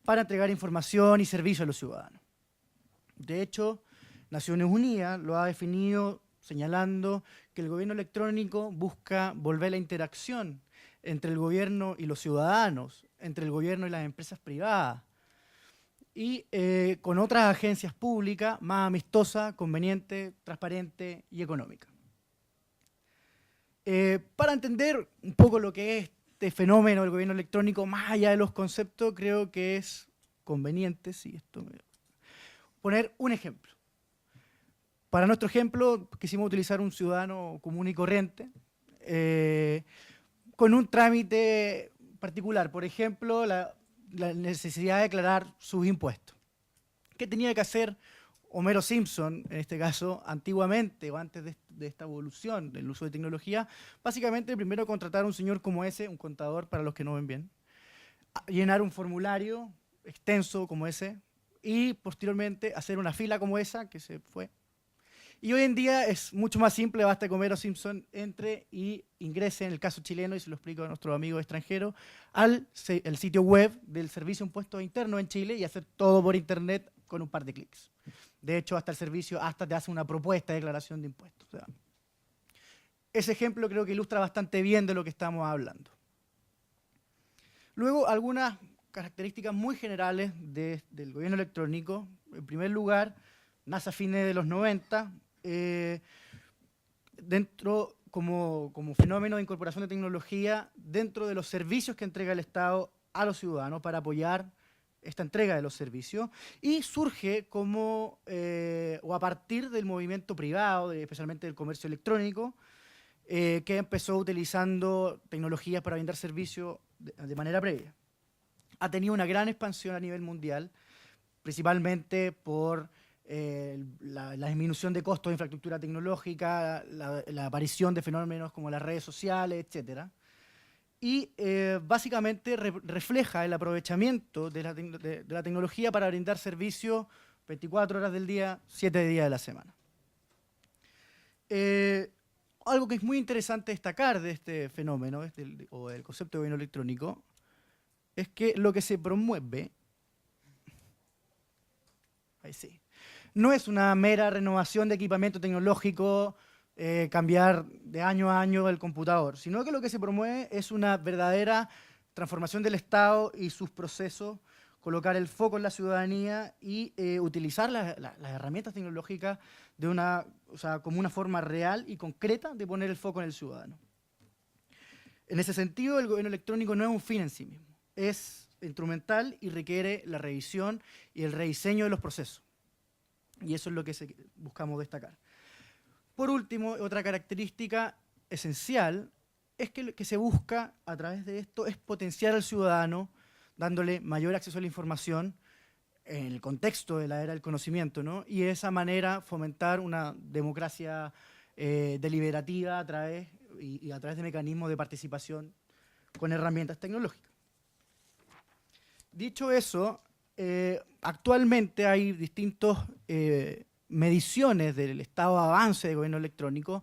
[SPEAKER 1] para entregar información y servicio a los ciudadanos. De hecho, Naciones Unidas lo ha definido señalando que el gobierno electrónico busca volver la interacción entre el gobierno y los ciudadanos, entre el gobierno y las empresas privadas, y con otras agencias públicas más amistosa, conveniente, transparente y económica. Para entender un poco lo que es este fenómeno del gobierno electrónico, más allá de los conceptos, creo que es conveniente, poner un ejemplo. Para nuestro ejemplo, quisimos utilizar un ciudadano común y corriente con un trámite particular. Por ejemplo, la necesidad de declarar sus impuestos. ¿Qué tenía que hacer Homero Simpson, en este caso, antiguamente o antes de esta evolución del uso de tecnología? Básicamente, primero contratar a un señor como ese, un contador para los que no ven bien, llenar un formulario extenso como ese y posteriormente hacer una fila como esa que se fue, Y hoy en día es mucho más simple, basta que Homero Simpson entre y ingrese, en el caso chileno, y se lo explico a nuestros amigos extranjeros, el sitio web del Servicio de Impuestos Internos en Chile y hacer todo por internet con un par de clics. De hecho, hasta el servicio te hace una propuesta de declaración de impuestos. O sea, ese ejemplo creo que ilustra bastante bien de lo que estamos hablando. Luego, algunas características muy generales del gobierno electrónico. En primer lugar, nace a fines de los 90, como fenómeno de incorporación de tecnología dentro de los servicios que entrega el Estado a los ciudadanos para apoyar esta entrega de los servicios, y surge o a partir del movimiento privado, especialmente del comercio electrónico, que empezó utilizando tecnologías para brindar servicios de manera previa. Ha tenido una gran expansión a nivel mundial, principalmente por la disminución de costos de infraestructura tecnológica, la aparición de fenómenos como las redes sociales, etc. Y básicamente refleja el aprovechamiento de la tecnología para brindar servicios 24 horas del día, 7 días de la semana. Algo que es muy interesante destacar de este fenómeno, o del concepto de gobierno electrónico, es que lo que se promueve, ahí sí, no es una mera renovación de equipamiento tecnológico, cambiar de año a año el computador, sino que lo que se promueve es una verdadera transformación del Estado y sus procesos, colocar el foco en la ciudadanía y utilizar las herramientas tecnológicas como una forma real y concreta de poner el foco en el ciudadano. En ese sentido, el gobierno electrónico no es un fin en sí mismo, es instrumental y requiere la revisión y el rediseño de los procesos. Y eso es lo que buscamos destacar. Por último, otra característica esencial es que lo que se busca a través de esto es potenciar al ciudadano, dándole mayor acceso a la información en el contexto de la era del conocimiento, ¿no? Y de esa manera fomentar una democracia deliberativa a través de mecanismos de participación con herramientas tecnológicas. Dicho eso, actualmente hay distintas mediciones del estado de avance del gobierno electrónico.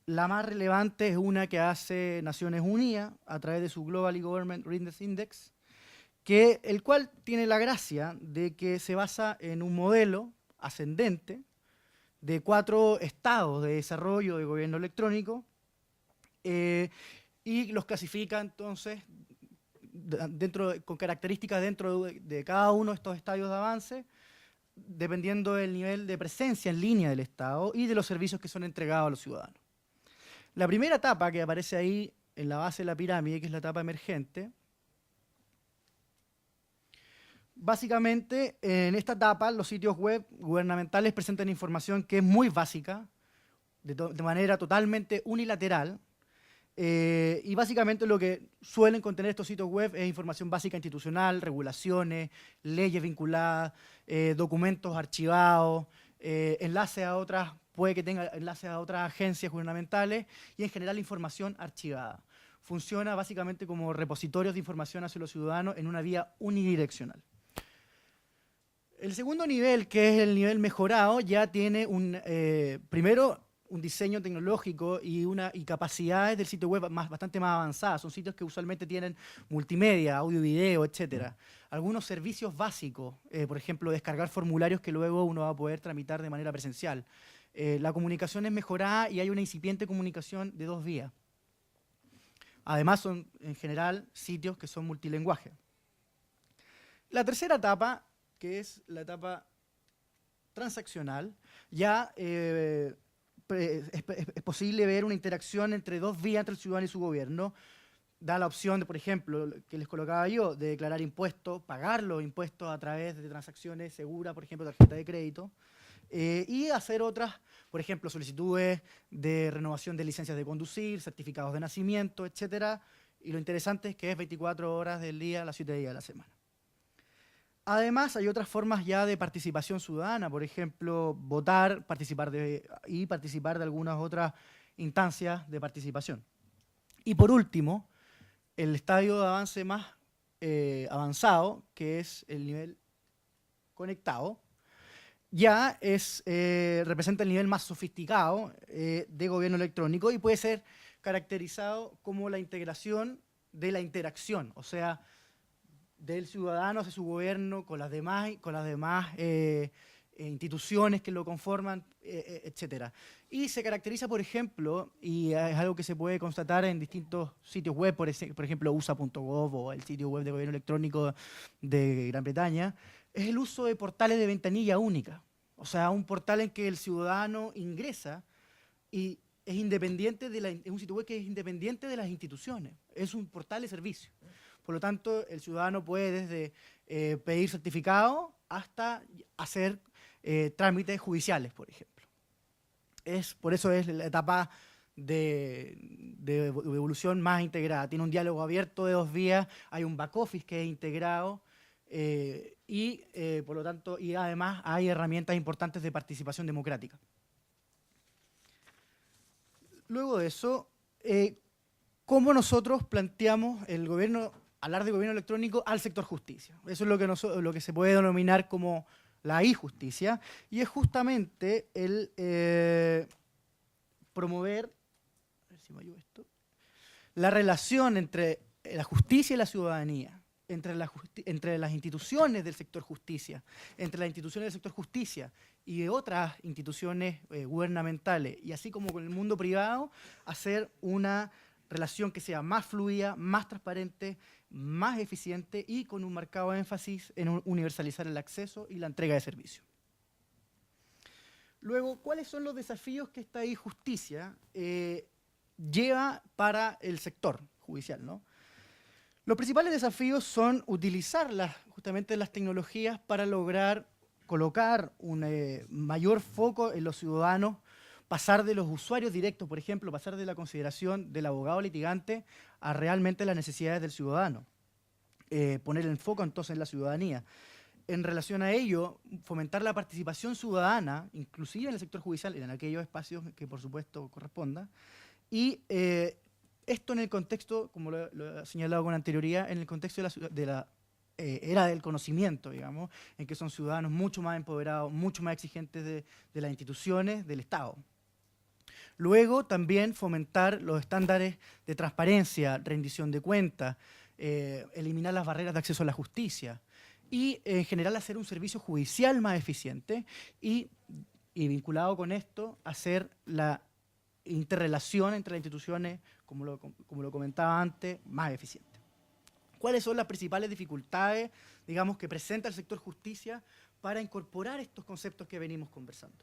[SPEAKER 1] La más relevante es una que hace Naciones Unidas a través de su Global E-Government Readiness Index, el cual tiene la gracia de que se basa en un modelo ascendente de 4 estados de desarrollo de gobierno electrónico y los clasifica entonces con características dentro de cada uno de estos estadios de avance, dependiendo del nivel de presencia en línea del Estado y de los servicios que son entregados a los ciudadanos. La primera etapa que aparece ahí en la base de la pirámide, que es la etapa emergente, básicamente en esta etapa los sitios web gubernamentales presentan información que es muy básica, de manera totalmente unilateral, y básicamente lo que suelen contener estos sitios web es información básica institucional, regulaciones, leyes vinculadas, documentos archivados, puede que tenga enlaces a otras agencias gubernamentales y en general información archivada. Funciona básicamente como repositorios de información hacia los ciudadanos en una vía unidireccional. El segundo nivel, que es el nivel mejorado, ya tiene primero un diseño tecnológico y capacidades del sitio web bastante más avanzadas. Son sitios que usualmente tienen multimedia, audio, video, etc. Algunos servicios básicos, por ejemplo, descargar formularios que luego uno va a poder tramitar de manera presencial. La comunicación es mejorada y hay una incipiente comunicación de 2 vías. Además, son en general sitios que son multilingüaje. La tercera etapa, que es la etapa transaccional, ya es posible ver una interacción entre 2 vías entre el ciudadano y su gobierno. Da la opción de, por ejemplo, que les colocaba yo, de declarar impuestos, pagar los impuestos a través de transacciones seguras, por ejemplo, tarjeta de crédito, y hacer otras, por ejemplo, solicitudes de renovación de licencias de conducir, certificados de nacimiento, etc. Y lo interesante es que es 24 horas del día, las 7 días de la semana. Además, hay otras formas ya de participación ciudadana, por ejemplo, votar, participar de algunas otras instancias de participación. Y por último, el estadio de avance más avanzado, que es el nivel conectado, ya representa el nivel más sofisticado de gobierno electrónico y puede ser caracterizado como la integración de la interacción, o sea, del ciudadano hacia su gobierno con las demás instituciones que lo conforman, etc. Y se caracteriza, por ejemplo, y es algo que se puede constatar en distintos sitios web, por ejemplo, USA.gov o el sitio web de gobierno electrónico de Gran Bretaña, es el uso de portales de ventanilla única. O sea, un portal en que el ciudadano ingresa y es independiente es un sitio web que es independiente de las instituciones. Es un portal de servicio. Por lo tanto, el ciudadano puede desde pedir certificado hasta hacer trámites judiciales, por ejemplo. Por eso es la etapa de evolución más integrada. Tiene un diálogo abierto de 2 vías, hay un back office que es integrado por lo tanto, y además hay herramientas importantes de participación democrática. Luego de eso, ¿cómo nosotros planteamos hablar de gobierno electrónico al sector justicia? Eso es lo que se puede denominar como la e-justicia, y es justamente el promover, a ver si me ayuda esto, la relación entre la justicia y la ciudadanía, entre las instituciones del sector justicia, entre las instituciones del sector justicia y de otras instituciones gubernamentales, y así como con el mundo privado, hacer una relación que sea más fluida, más transparente, más eficiente y con un marcado énfasis en universalizar el acceso y la entrega de servicios. Luego, ¿cuáles son los desafíos que esta e-justicia lleva para el sector judicial, ¿no? Los principales desafíos son utilizar justamente las tecnologías para lograr colocar un mayor foco en los ciudadanos, pasar de los usuarios directos, por ejemplo, pasar de la consideración del abogado litigante a realmente las necesidades del ciudadano. Poner el foco entonces en la ciudadanía. En relación a ello, fomentar la participación ciudadana, inclusive en el sector judicial, en aquellos espacios que por supuesto corresponda, y esto en el contexto, como lo he señalado con anterioridad, en el contexto de la era del conocimiento, digamos, en que son ciudadanos mucho más empoderados, mucho más exigentes de las instituciones, del Estado. Luego, también fomentar los estándares de transparencia, rendición de cuentas, eliminar las barreras de acceso a la justicia y, en general, hacer un servicio judicial más eficiente y vinculado con esto, hacer la interrelación entre las instituciones, como lo comentaba antes, más eficiente. ¿Cuáles son las principales dificultades, digamos, que presenta el sector justicia para incorporar estos conceptos que venimos conversando?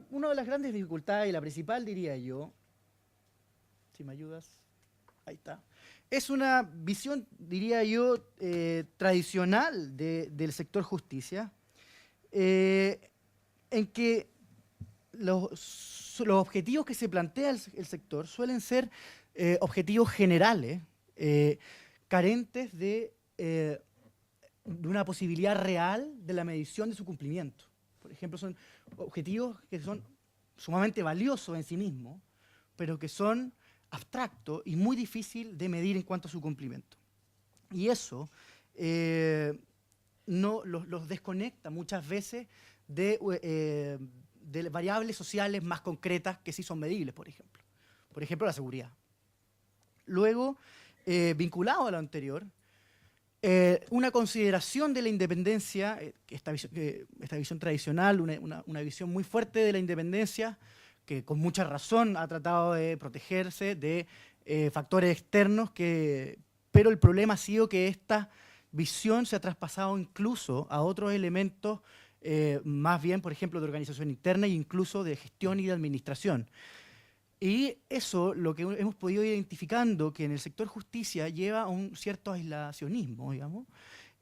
[SPEAKER 1] Una de las grandes dificultades, y la principal diría yo, si me ayudas, ahí está, es una visión, diría yo, tradicional del sector justicia, en que los objetivos que se plantea el sector suelen ser objetivos generales, carentes de una posibilidad real de la medición de su cumplimiento. Por ejemplo, son objetivos que son sumamente valiosos en sí mismos, pero que son abstractos y muy difícil de medir en cuanto a su cumplimiento. Y eso los desconecta muchas veces de variables sociales más concretas que sí son medibles, por ejemplo. Por ejemplo, la seguridad. Luego, vinculado a lo anterior, una consideración de la independencia, esta visión tradicional, una visión muy fuerte de la independencia, que con mucha razón ha tratado de protegerse de factores externos, pero el problema ha sido que esta visión se ha traspasado incluso a otros elementos, más bien, por ejemplo, de organización interna e incluso de gestión y de administración. Y eso, lo que hemos podido ir identificando, que en el sector justicia lleva a un cierto aislacionismo, digamos,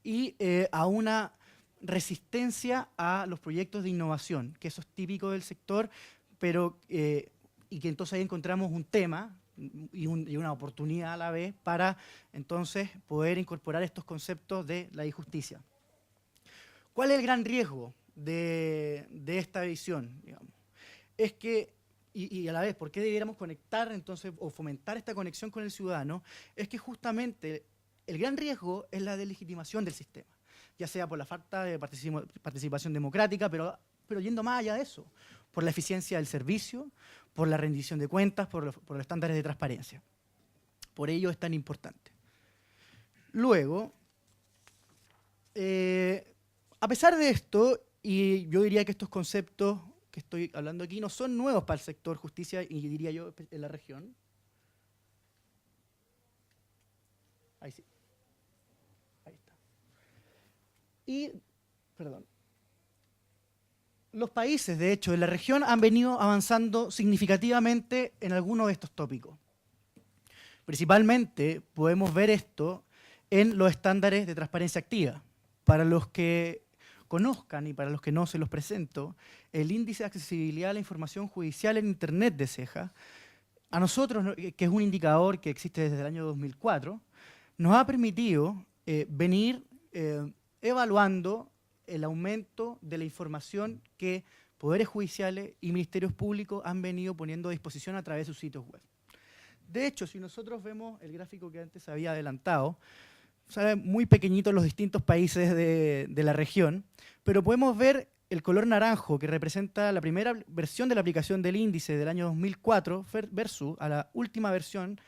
[SPEAKER 1] y a una resistencia a los proyectos de innovación, que eso es típico del sector, pero, y que entonces ahí encontramos un tema y una oportunidad a la vez para entonces poder incorporar estos conceptos de la e-justicia. ¿Cuál es el gran riesgo de esta visión? Digamos? Es que, y a la vez, ¿por qué debiéramos conectar entonces o fomentar esta conexión con el ciudadano? Es que justamente el gran riesgo es la delegitimación del sistema. ya sea por la falta de participación democrática, pero yendo más allá de eso, por la eficiencia del servicio, por la rendición de cuentas, por los estándares de transparencia. Por ello es tan importante. Luego, a pesar de esto, y yo diría que estos conceptos que estoy hablando aquí no son nuevos para el sector justicia y diría yo en la región. Ahí sí. Ahí está. Y, perdón. Los países, de hecho, de la región han venido avanzando significativamente en algunos de estos tópicos. Principalmente podemos ver esto en los estándares de transparencia activa. Para los que conozcan y para los que no se los presento, el índice de accesibilidad a la información judicial en Internet de CEJA, a nosotros, que es un indicador que existe desde el año 2004, nos ha permitido venir evaluando el aumento de la información que poderes judiciales y ministerios públicos han venido poniendo a disposición a través de sus sitios web. De hecho, si nosotros vemos el gráfico que antes había adelantado, salen muy pequeñitos los distintos países de la región, pero podemos ver el color naranjo que representa la primera versión de la aplicación del índice del año 2004 versus a la última versión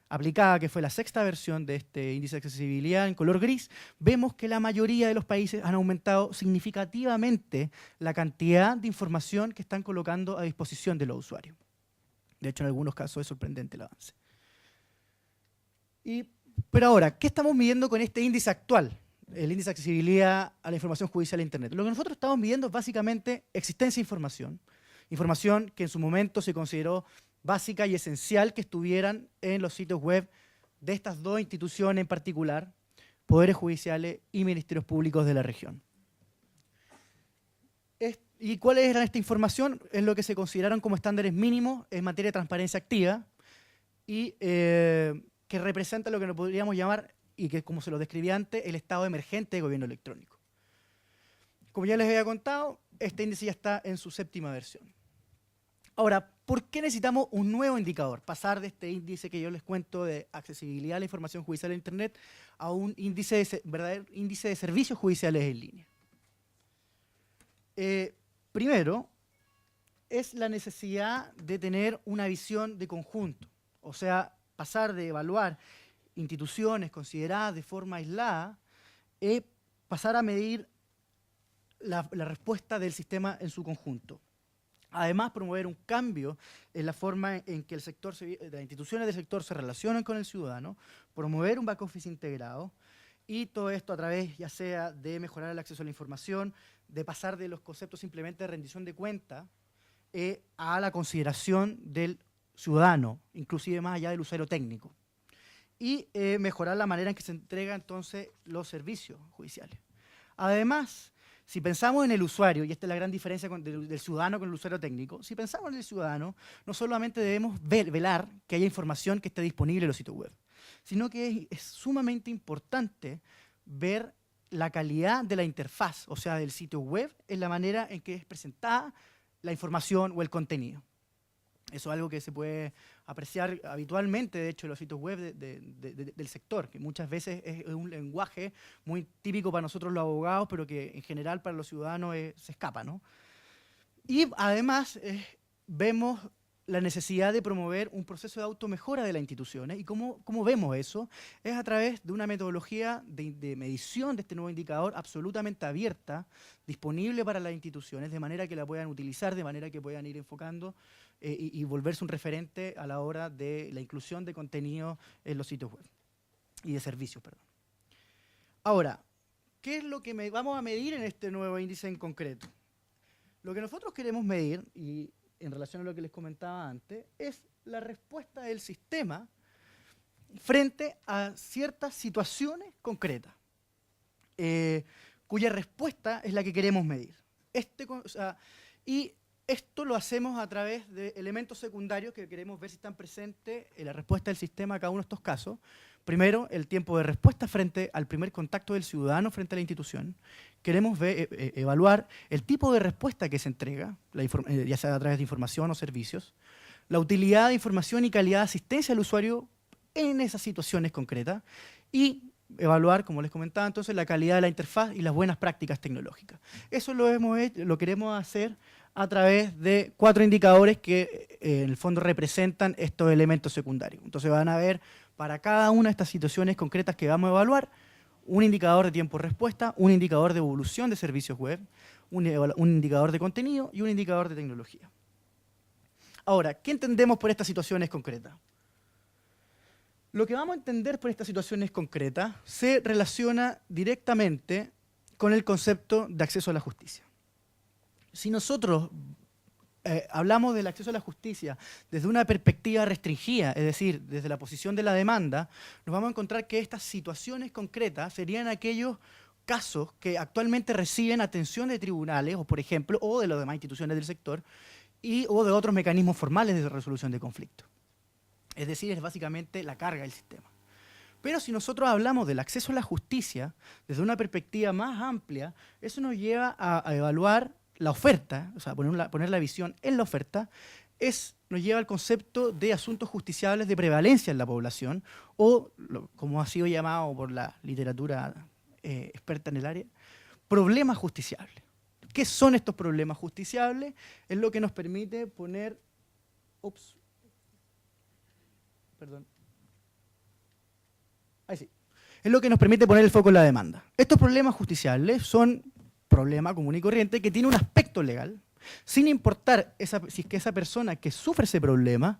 [SPEAKER 1] aplicada, que fue la sexta versión de este índice de accesibilidad en color gris. Vemos que la mayoría de los países han aumentado significativamente la cantidad de información que están colocando a disposición de los usuarios. De hecho, en algunos casos es sorprendente el avance. Pero ahora, ¿qué estamos midiendo con este índice actual? El índice de accesibilidad a la información judicial a Internet. Lo que nosotros estamos midiendo es básicamente existencia de información. Información que en su momento se consideró básica y esencial que estuvieran en los sitios web de estas dos instituciones en particular, poderes judiciales y ministerios públicos de la región. ¿Y cuál era esta información? Es lo que se consideraron como estándares mínimos en materia de transparencia activa y que representa lo que nos podríamos llamar, y que como se lo describí antes, el estado emergente de gobierno electrónico. Como ya les había contado, este índice ya está en su séptima versión. Ahora, ¿por qué necesitamos un nuevo indicador? Pasar de este índice que yo les cuento de accesibilidad a la información judicial en Internet a un verdadero índice de servicios judiciales en línea. Primero, es la necesidad de tener una visión de conjunto. O sea, pasar de evaluar instituciones consideradas de forma aislada, pasar a medir la respuesta del sistema en su conjunto. Además, promover un cambio en la forma en que las instituciones del sector se relacionan con el ciudadano, promover un back office integrado, y todo esto a través ya sea de mejorar el acceso a la información, de pasar de los conceptos simplemente de rendición de cuenta a la consideración del ciudadano, inclusive más allá del usuario técnico. Y mejorar la manera en que se entregan entonces los servicios judiciales. Además, si pensamos en el usuario, y esta es la gran diferencia del ciudadano con el usuario técnico, si pensamos en el ciudadano, no solamente debemos velar que haya información que esté disponible en los sitios web, sino que es sumamente importante ver la calidad de la interfaz, o sea, del sitio web, en la manera en que es presentada la información o el contenido. Eso es algo que se puede apreciar habitualmente, de hecho, en los sitios web del sector, que muchas veces es un lenguaje muy típico para nosotros los abogados, pero que en general para los ciudadanos se escapa, ¿no? Y además vemos la necesidad de promover un proceso de automejora de las instituciones. ¿Y cómo vemos eso? Es a través de una metodología de medición de este nuevo indicador absolutamente abierta, disponible para las instituciones, de manera que la puedan utilizar, de manera que puedan ir enfocando y volverse un referente a la hora de la inclusión de contenido en los sitios web y de servicios, perdón. Ahora, ¿qué es lo que vamos a medir en este nuevo índice en concreto? Lo que nosotros queremos medir, y en relación a lo que les comentaba antes, es la respuesta del sistema frente a ciertas situaciones concretas, cuya respuesta es la que queremos medir. Y esto lo hacemos a través de elementos secundarios que queremos ver si están presentes en la respuesta del sistema a cada uno de estos casos. Primero, el tiempo de respuesta frente al primer contacto del ciudadano frente a la institución. Queremos evaluar el tipo de respuesta que se entrega, ya sea a través de información o servicios, la utilidad de información y calidad de asistencia al usuario en esas situaciones concretas, y evaluar, como les comentaba entonces, la calidad de la interfaz y las buenas prácticas tecnológicas. Eso lo queremos hacer a través de 4 indicadores que en el fondo representan estos elementos secundarios. Entonces van a ver para cada una de estas situaciones concretas que vamos a evaluar un indicador de tiempo de respuesta, un indicador de evolución de servicios web, un indicador de contenido y un indicador de tecnología. Ahora, ¿qué entendemos por estas situaciones concretas? Lo que vamos a entender por estas situaciones concretas se relaciona directamente con el concepto de acceso a la justicia. Si nosotros hablamos del acceso a la justicia desde una perspectiva restringida, es decir, desde la posición de la demanda, nos vamos a encontrar que estas situaciones concretas serían aquellos casos que actualmente reciben atención de tribunales, o por ejemplo, o de las demás instituciones del sector, o de otros mecanismos formales de resolución de conflictos. Es decir, es básicamente la carga del sistema. Pero si nosotros hablamos del acceso a la justicia desde una perspectiva más amplia, eso nos lleva a evaluar la oferta, o sea, poner la visión en la oferta, nos lleva al concepto de asuntos justiciables de prevalencia en la población, o, como ha sido llamado por la literatura experta en el área, problemas justiciables. ¿Qué son estos problemas justiciables? Es lo que nos permite poner... Ups. Perdón. Ahí sí. Es lo que nos permite poner el foco en la demanda. Estos problemas justiciables son problema común y corriente que tiene un aspecto legal, sin importar si es que esa persona que sufre ese problema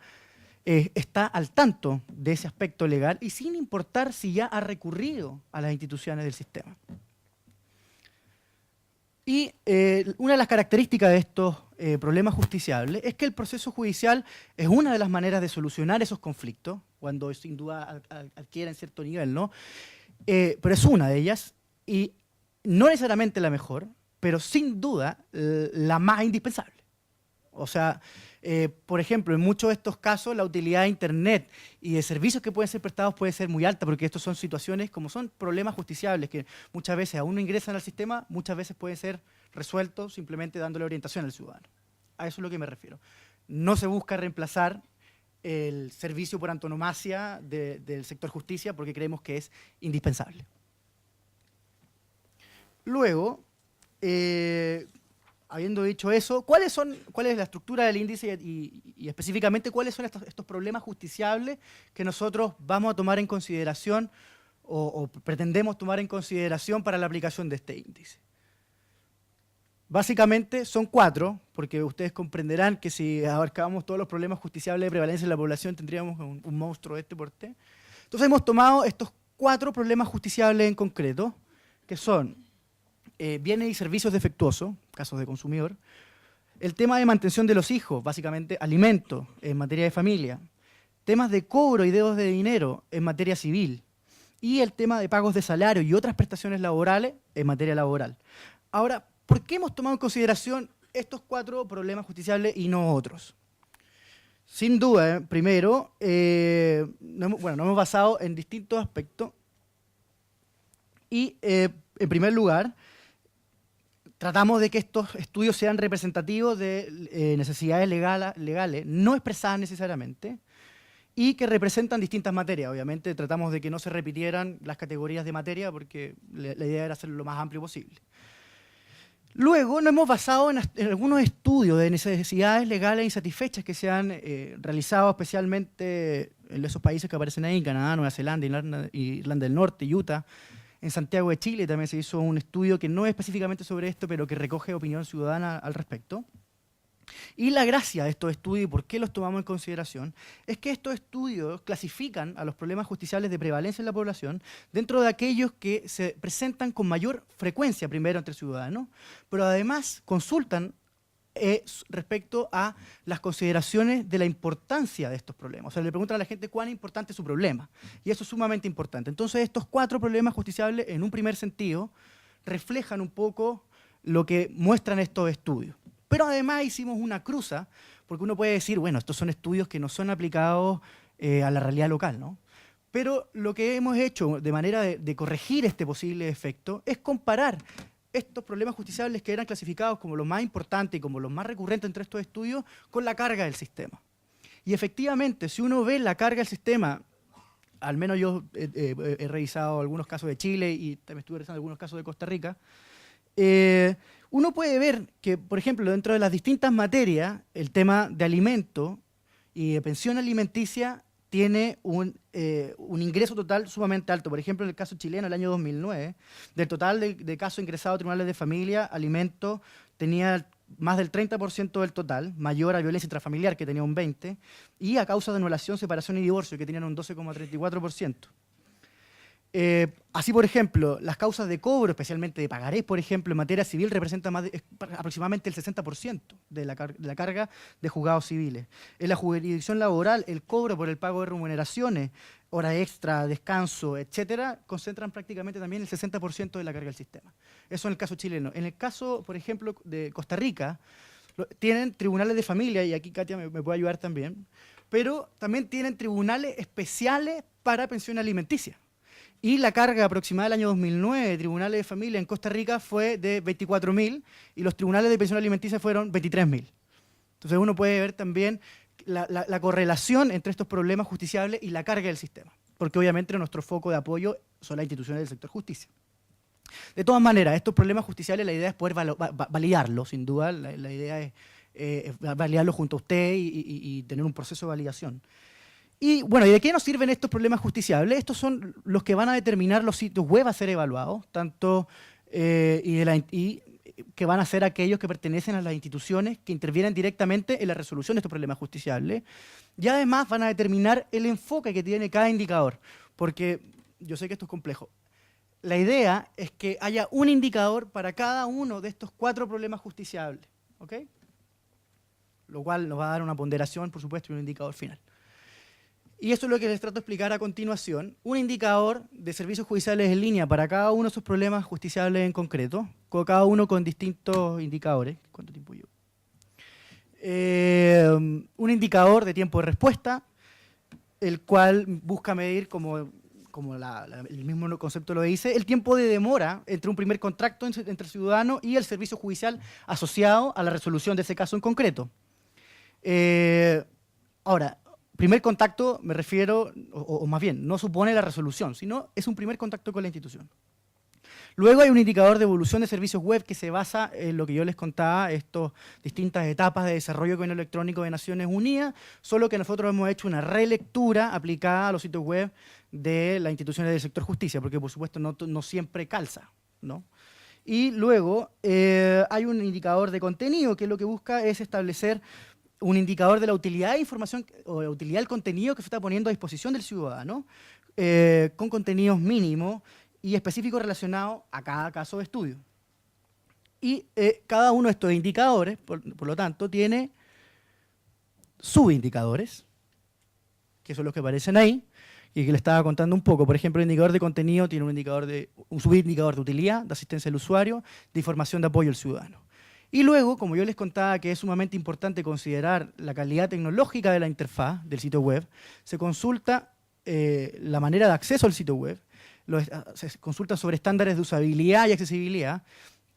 [SPEAKER 1] está al tanto de ese aspecto legal y sin importar si ya ha recurrido a las instituciones del sistema. Y una de las características de estos problemas justiciables es que el proceso judicial es una de las maneras de solucionar esos conflictos, cuando sin duda adquieren cierto nivel, ¿no? Pero es una de ellas, y no necesariamente la mejor, pero sin duda la más indispensable. O sea, por ejemplo, en muchos de estos casos la utilidad de Internet y de servicios que pueden ser prestados puede ser muy alta, porque estos son situaciones como son problemas justiciables que muchas veces aún no ingresan al sistema, muchas veces pueden ser resueltos simplemente dándole orientación al ciudadano. A eso es lo que me refiero. No se busca reemplazar el servicio por antonomasia del sector justicia porque creemos que es indispensable. Luego, habiendo dicho eso, ¿cuál es la estructura del índice y específicamente cuáles son estos problemas justiciables que nosotros vamos a tomar en consideración o pretendemos tomar en consideración para la aplicación de este índice? Básicamente son 4, porque ustedes comprenderán que si abarcábamos todos los problemas justiciables de prevalencia en la población tendríamos un monstruo de este porte. Entonces hemos tomado estos 4 problemas justiciables en concreto, que son bienes y servicios defectuosos, casos de consumidor, el tema de mantención de los hijos, básicamente alimentos en materia de familia, temas de cobro y deudas de dinero en materia civil, y el tema de pagos de salario y otras prestaciones laborales en materia laboral. Ahora, ¿por qué hemos tomado en consideración estos 4 problemas justiciables y no otros? Sin duda, primero, nos hemos basado en distintos aspectos y, en primer lugar, tratamos de que estos estudios sean representativos de necesidades legales, no expresadas necesariamente, y que representan distintas materias. Obviamente tratamos de que no se repitieran las categorías de materia porque la idea era hacerlo lo más amplio posible. Luego nos hemos basado en algunos estudios de necesidades legales insatisfechas que se han realizado especialmente en esos países que aparecen ahí, Canadá, Nueva Zelanda, Irlanda del Norte, Utah. En Santiago de Chile también se hizo un estudio que no es específicamente sobre esto, pero que recoge opinión ciudadana al respecto. Y la gracia de estos estudios, y por qué los tomamos en consideración, es que estos estudios clasifican a los problemas justiciables de prevalencia en la población dentro de aquellos que se presentan con mayor frecuencia primero entre ciudadanos, pero además consultan respecto a las consideraciones de la importancia de estos problemas. O sea, le preguntan a la gente cuán importante es su problema, y eso es sumamente importante. Entonces, estos 4 problemas justiciables, en un primer sentido, reflejan un poco lo que muestran estos estudios. Pero además hicimos una cruza, porque uno puede decir, bueno, estos son estudios que no son aplicados a la realidad local, ¿no? Pero lo que hemos hecho de manera de corregir este posible efecto es comparar estos problemas justiciables que eran clasificados como los más importantes y como los más recurrentes entre estos estudios con la carga del sistema. Y efectivamente, si uno ve la carga del sistema al menos yo he revisado algunos casos de Chile y también estuve revisando algunos casos de Costa Rica, uno puede ver que, por ejemplo, dentro de las distintas materias, el tema de alimento y de pensión alimenticia tiene un ingreso total sumamente alto. Por ejemplo, en el caso chileno, el año 2009, del total de casos ingresados a tribunales de familia, alimento tenía más del 30% del total, mayor a violencia intrafamiliar, que tenía un 20%, y a causa de anulación, separación y divorcio, que tenían un 12,34%. Así, por ejemplo, las causas de cobro, especialmente de pagarés, por ejemplo, en materia civil, representan aproximadamente el 60% de la carga de juzgados civiles. En la jurisdicción laboral, el cobro por el pago de remuneraciones, hora extra, descanso, etcétera, concentran prácticamente también el 60% de la carga del sistema. Eso en el caso chileno. En el caso, por ejemplo, de Costa Rica, tienen tribunales de familia, y aquí Katia me puede ayudar también, pero también tienen tribunales especiales para pensión alimenticia. Y la carga aproximada del año 2009 de tribunales de familia en Costa Rica fue de 24.000 y los tribunales de pensión alimenticia fueron 23.000. Entonces uno puede ver también la correlación entre estos problemas justiciables y la carga del sistema, porque obviamente nuestro foco de apoyo son las instituciones del sector justicia. De todas maneras, estos problemas justiciables, la idea es poder validarlos, sin duda, la idea es validarlos junto a usted y tener un proceso de validación. Y bueno, ¿y de qué nos sirven estos problemas justiciables? Estos son los que van a determinar los sitios web a ser evaluados, tanto y que van a ser aquellos que pertenecen a las instituciones que intervienen directamente en la resolución de estos problemas justiciables. Y además van a determinar el enfoque que tiene cada indicador, porque yo sé que esto es complejo. La idea es que haya un indicador para cada uno de estos 4 problemas justiciables, ¿ok? Lo cual nos va a dar una ponderación, por supuesto, y un indicador final. Y eso es lo que les trato de explicar a continuación. Un indicador de servicios judiciales en línea para cada uno de esos problemas justiciables en concreto, cada uno con distintos indicadores. ¿Cuánto tiempo llevo? Un indicador de tiempo de respuesta, el cual busca medir, como el mismo concepto lo dice, el tiempo de demora entre un primer contacto entre el ciudadano y el servicio judicial asociado a la resolución de ese caso en concreto. Ahora, primer contacto me refiero, o más bien, no supone la resolución, sino es un primer contacto con la institución. Luego hay un indicador de evolución de servicios web que se basa en lo que yo les contaba, estas distintas etapas de desarrollo de gobierno electrónico de Naciones Unidas, solo que nosotros hemos hecho una relectura aplicada a los sitios web de las instituciones del sector justicia, porque por supuesto no siempre calza, ¿no? Y luego hay un indicador de contenido que lo que busca es establecer un indicador de la utilidad de información o la utilidad del contenido que se está poniendo a disposición del ciudadano, con contenidos mínimos y específicos relacionados a cada caso de estudio. Y cada uno de estos indicadores, por lo tanto, tiene subindicadores, que son los que aparecen ahí, y que le estaba contando un poco. Por ejemplo, el indicador de contenido tiene un subindicador de utilidad, de asistencia al usuario, de información de apoyo al ciudadano. Y luego, como yo les contaba que es sumamente importante considerar la calidad tecnológica de la interfaz del sitio web, se consulta la manera de acceso al sitio web, se consulta sobre estándares de usabilidad y accesibilidad,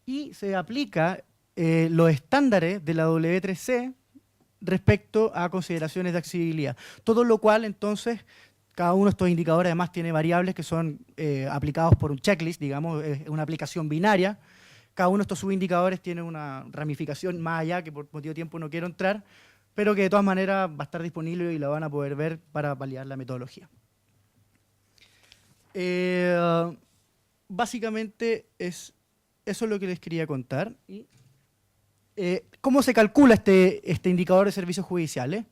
[SPEAKER 1] y se aplica los estándares de la W3C respecto a consideraciones de accesibilidad. Todo lo cual, entonces, cada uno de estos indicadores además tiene variables que son aplicados por un checklist, digamos, es una aplicación binaria. Cada uno de estos subindicadores tiene una ramificación más allá, que por motivo de tiempo no quiero entrar, pero que de todas maneras va a estar disponible y la van a poder ver para validar la metodología. Básicamente eso es lo que les quería contar. ¿Cómo se calcula este indicador de servicios judiciales?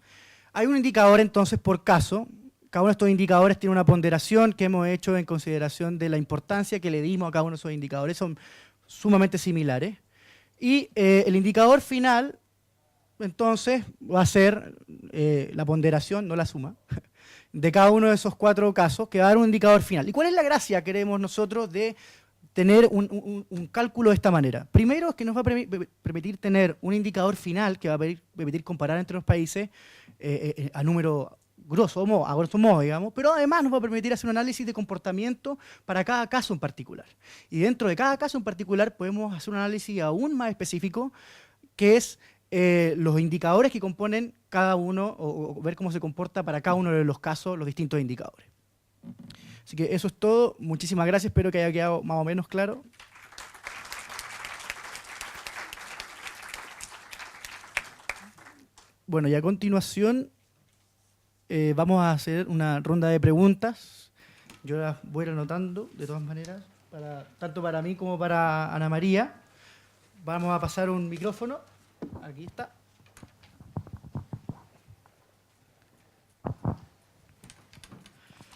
[SPEAKER 1] Hay un indicador entonces por caso. Cada uno de estos indicadores tiene una ponderación que hemos hecho en consideración de la importancia que le dimos a cada uno de esos indicadores. Son sumamente similares. Y el indicador final, entonces, va a ser la ponderación, no la suma, de cada uno de esos 4 casos, que va a dar un indicador final. ¿Y cuál es la gracia, queremos nosotros, de tener un cálculo de esta manera? Primero, es que nos va a permitir tener un indicador final que va a permitir comparar entre los países a número a grosso modo, digamos, pero además nos va a permitir hacer un análisis de comportamiento para cada caso en particular. Y dentro de cada caso en particular podemos hacer un análisis aún más específico, que es los indicadores que componen cada uno, o ver cómo se comporta para cada uno de los casos los distintos indicadores. Así que eso es todo. Muchísimas gracias. Espero que haya quedado más o menos claro. Bueno, y a continuación vamos a hacer una ronda de preguntas. Yo las voy a ir anotando, de todas maneras, tanto para mí como para Ana María. Vamos a pasar un micrófono. Aquí está.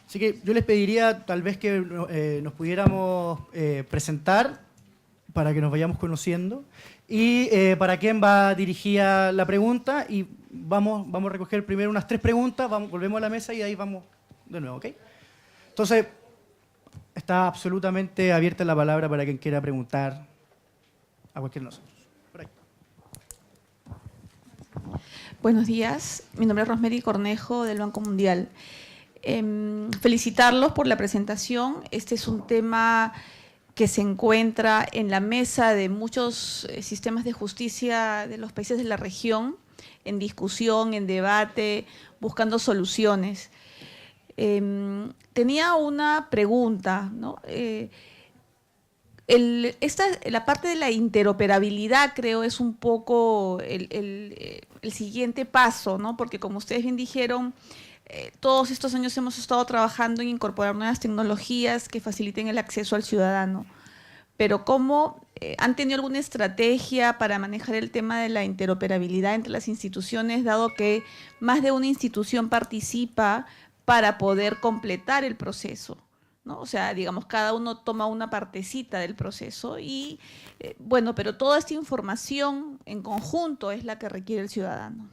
[SPEAKER 1] Así que yo les pediría tal vez que nos pudiéramos presentar para que nos vayamos conociendo y para quién va dirigida la pregunta, y vamos a recoger primero unas 3 preguntas, volvemos a la mesa y ahí vamos de nuevo, ¿ok? Entonces, está absolutamente abierta la palabra para quien quiera preguntar a cualquiera de nosotros. Por ahí.
[SPEAKER 3] Buenos días, mi nombre es Rosemary Cornejo del Banco Mundial. Felicitarlos por la presentación. Este es un tema que se encuentra en la mesa de muchos sistemas de justicia de los países de la región, en discusión, en debate, buscando soluciones. Tenía una pregunta, ¿no? La parte de la interoperabilidad, creo, es un poco el siguiente paso, ¿no? Porque como ustedes bien dijeron, todos estos años hemos estado trabajando en incorporar nuevas tecnologías que faciliten el acceso al ciudadano. Pero ¿cómo han tenido alguna estrategia para manejar el tema de la interoperabilidad entre las instituciones, dado que más de una institución participa para poder completar el proceso, ¿no? O sea, digamos, cada uno toma una partecita del proceso y, bueno, pero toda esta información en conjunto es la que requiere el ciudadano.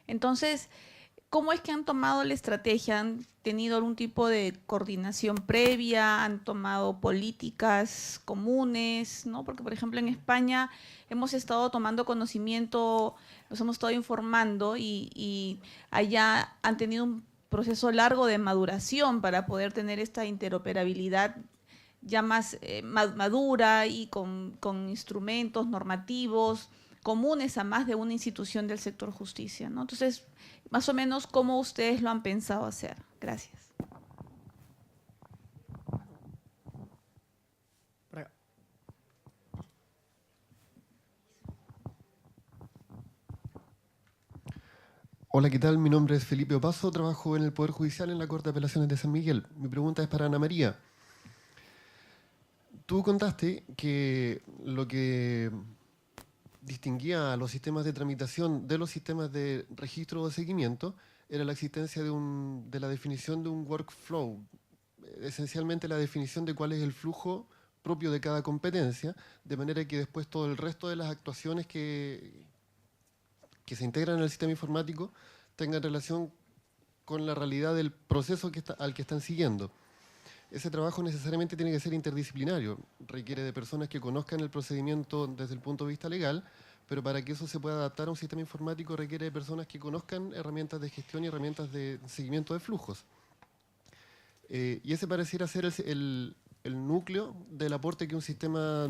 [SPEAKER 3] Entonces, ¿cómo es que han tomado la estrategia? ¿Han tenido algún tipo de coordinación previa? ¿Han tomado políticas comunes? ¿No? Porque, por ejemplo, en España hemos estado tomando conocimiento, nos hemos estado informando y allá han tenido un proceso largo de maduración para poder tener esta interoperabilidad ya más madura y con instrumentos normativos comunes a más de una institución del sector justicia, ¿no? Entonces, más o menos, ¿cómo ustedes lo han pensado hacer? Gracias.
[SPEAKER 1] Por acá.
[SPEAKER 4] Hola, ¿qué tal? Mi nombre es Felipe Opazo, trabajo en el Poder Judicial en la Corte de Apelaciones de San Miguel. Mi pregunta es para Ana María. Tú contaste que lo que distinguía a los sistemas de tramitación de los sistemas de registro o de seguimiento era la existencia de la definición de un workflow, esencialmente la definición de cuál es el flujo propio de cada competencia, de manera que después todo el resto de las actuaciones que se integran en el sistema informático tengan relación con la realidad del proceso al que están siguiendo. Ese trabajo necesariamente tiene que ser interdisciplinario, requiere de personas que conozcan el procedimiento desde el punto de vista legal, pero para que eso se pueda adaptar a un sistema informático requiere de personas que conozcan herramientas de gestión y herramientas de seguimiento de flujos. Y ese pareciera ser el núcleo del aporte que un sistema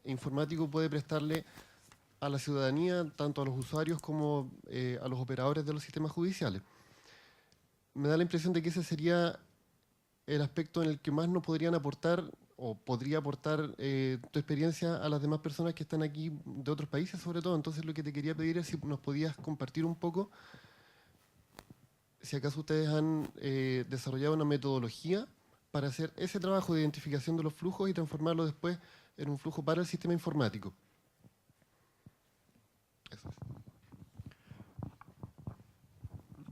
[SPEAKER 4] informático puede prestarle a la ciudadanía, tanto a los usuarios como a los operadores de los sistemas judiciales. Me da la impresión de que ese sería el aspecto en el que más nos podrían aportar o podría aportar tu experiencia a las demás personas que están aquí de otros países sobre todo. Entonces lo que te quería pedir es si nos podías compartir un poco si acaso ustedes han desarrollado una metodología para hacer ese trabajo de identificación de los flujos y transformarlo después en un flujo para el sistema informático. Eso es.